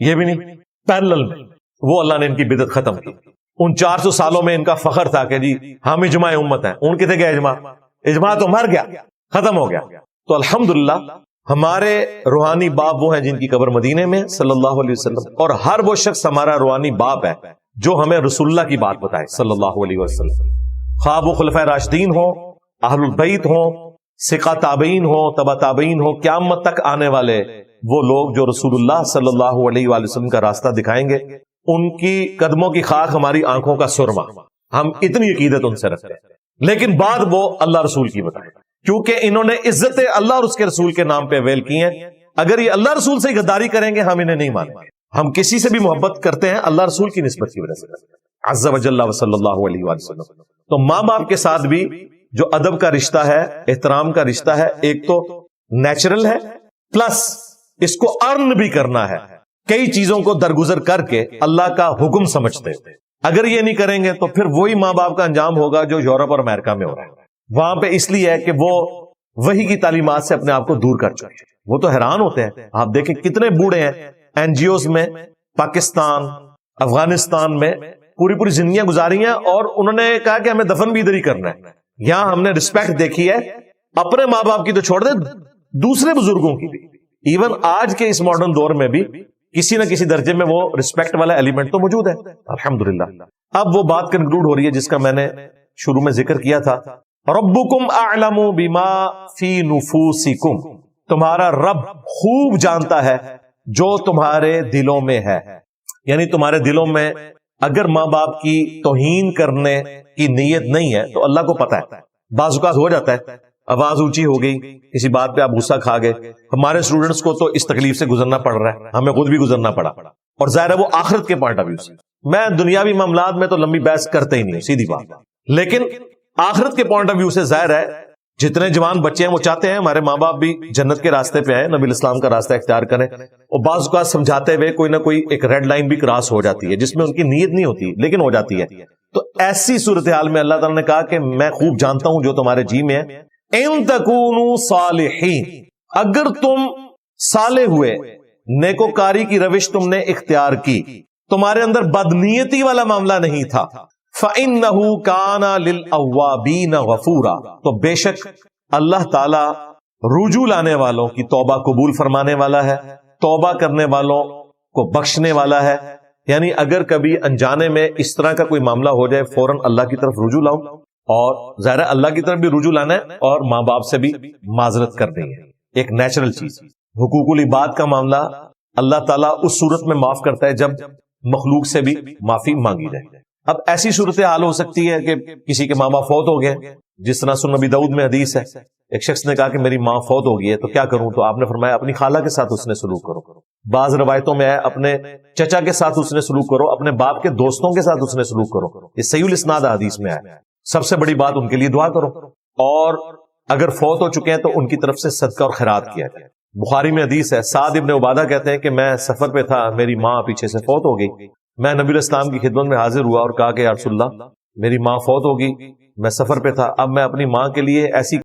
یہ بھی نہیں, پیرلل میں. وہ اللہ نے ان کی بدعت ختم کی. ان 400 سالوں میں ان کا فخر تھا کہ جی ہم اجماع امت ہیں. ان کتنے گیا اجماع؟ اجماع تو مر گیا, ختم ہو گیا. تو الحمدللہ ہمارے روحانی باپ وہ ہیں جن کی قبر مدینے میں صلی اللہ علیہ وسلم, اور ہر وہ شخص ہمارا روحانی باپ ہے جو ہمیں رسول اللہ کی بات بتائے صلی اللہ علیہ وسلم. خواب و خلفائے راشدین ہوں, اہل البیت ہوں, ثقہ تابعین ہوں, تبع تابعین ہوں, قیامت تک آنے والے وہ لوگ جو رسول اللہ صلی اللہ علیہ وآلہ وسلم کا راستہ دکھائیں گے, ان کی قدموں کی خاک ہماری آنکھوں کا سرما. ہم اتنی عقیدت ان سے رکھتے ہیں, لیکن بعد وہ اللہ رسول کی بتائیں, کیونکہ انہوں نے عزت اللہ اور اس کے رسول کے نام پہ ویل کی ہیں. اگر یہ اللہ رسول سے غداری کریں گے ہم انہیں نہیں مانیں گے. ہم کسی سے بھی محبت کرتے ہیں اللہ رسول کی نسبت کی وجہ سے عز و جل و صلی اللہ علیہ وآلہ وسلم. تو ماں باپ کے ساتھ بھی جو ادب کا رشتہ ہے, احترام کا رشتہ ہے, ایک تو نیچرل ہے, پلس اس کو ارن بھی کرنا ہے. کئی چیزوں کو درگزر کر کے اللہ کا حکم سمجھتے ہیں. اگر یہ نہیں کریں گے تو پھر وہی ماں باپ کا انجام ہوگا جو یورپ اور امریکہ میں ہو رہا ہے. وہاں پہ اس لیے ہے کہ وہ وحی کی تعلیمات سے اپنے آپ کو دور کر چکے. وہ تو حیران ہوتے ہیں, آپ دیکھیں کتنے بوڑھے ہیں این جی اوز میں, پاکستان, افغانستان میں پوری زندگیاں گزاری ہیں, اور انہوں نے کہا کہ ہمیں دفن بھی ادھر ہی کرنا ہے. یہاں ہم نے رسپیکٹ دیکھی ہے اپنے ماں باپ کی تو چھوڑ دیں, دوسرے بزرگوں کی بھی. ایون آج کے اس ماڈرن دور میں بھی کسی نہ کسی درجے میں وہ رسپیکٹ والا ایلیمنٹ تو موجود ہے الحمدللہ. اب وہ بات کنکلوڈ ہو رہی ہے جس کا میں نے شروع میں ذکر کیا تھا, ربکم اعلم بما فی نفوسکم, تمہارا رب خوب جانتا ہے جو تمہارے دلوں میں ہے. یعنی تمہارے دلوں میں اگر ماں باپ کی توہین کرنے کی نیت نہیں ہے تو اللہ کو پتا ہے. بعض اوقات ہو جاتا ہے آواز اونچی ہو گئی, کسی بات پہ آپ غصہ کھا گئے. ہمارے اسٹوڈنٹس کو تو اس تکلیف سے گزرنا پڑ رہا ہے, ہمیں خود بھی گزرنا پڑا, اور ظاہر ہے وہ آخرت کے پوائنٹ آف ویو سے. میں دنیاوی معاملات میں تو لمبی بحث کرتے ہی نہیں, سیدھی بات. لیکن آخرت کے پوائنٹ آف ویو سے ظاہر ہے جتنے جوان بچے ہیں وہ چاہتے ہیں ہمارے ماں باپ بھی جنت کے راستے پہ آئے, نبی الاسلام کا راستہ اختیار کریں. اور بعض اوقات سمجھاتے ہوئے کوئی نہ کوئی ایک ریڈ لائن بھی کراس ہو جاتی ہے جس میں ان کی نیت نہیں ہوتی لیکن ہو جاتی ہے. تو ایسی صورتحال میں اللہ تعالیٰ نے کہا کہ میں خوب جانتا ہوں جو تمہارے جی میں ہے. ان تکونوا صالحین, اگر تم صالح ہوئے, نیکوکاری کی روش تم نے اختیار کی, تمہارے اندر بدنیتی والا معاملہ نہیں تھا, فَإِنَّهُ كَانَ لِلْأَوَّابِينَ غَفُورًا, تو بے شک اللہ تعالی رجوع لانے والوں کی توبہ قبول فرمانے والا ہے, توبہ کرنے والوں کو بخشنے والا ہے. یعنی اگر کبھی انجانے میں اس طرح کا کوئی معاملہ ہو جائے فوراً اللہ کی طرف رجوع لاؤ, اور ظاہر اللہ کی طرف بھی رجوع لانا ہے اور ماں باپ سے بھی معذرت کرنی ہے, ایک نیچرل چیز. حقوق العباد کا معاملہ اللہ تعالیٰ اس صورت میں معاف کرتا ہے جب مخلوق سے بھی معافی مانگی جائے. اب ایسی صورتحال ہو سکتی ہے کہ کسی کے ماں باپ فوت ہو گئے, جس طرح سنن نبی داؤد میں حدیث ہے, ایک شخص نے کہا کہ میری ماں فوت ہو گئی ہے تو کیا کروں, تو آپ نے فرمایا اپنی خالہ کے ساتھ اس نے سلوک کرو. بعض روایتوں میں ہے اپنے چچا کے ساتھ اس نے سلوک کرو, اپنے باپ کے دوستوں کے ساتھ اس نے سلوک کرو. یہ صحیح الاسناد حدیث میں ہے. سب سے بڑی بات ان کے لیے دعا کرو, اور اگر فوت ہو چکے ہیں تو ان کی طرف سے صدقہ اور خیرات کیا جائے. بخاری میں حدیث ہے، سعد ابن عبادہ کہتے ہیں کہ میں سفر پہ تھا، میری ماں پیچھے سے فوت ہو گئی، میں نبی علیہ السلام کی خدمت میں حاضر ہوا اور کہا کہ یا رسول اللہ میری ماں فوت ہو گئی، میں سفر پہ تھا، اب میں اپنی ماں کے لیے ایسی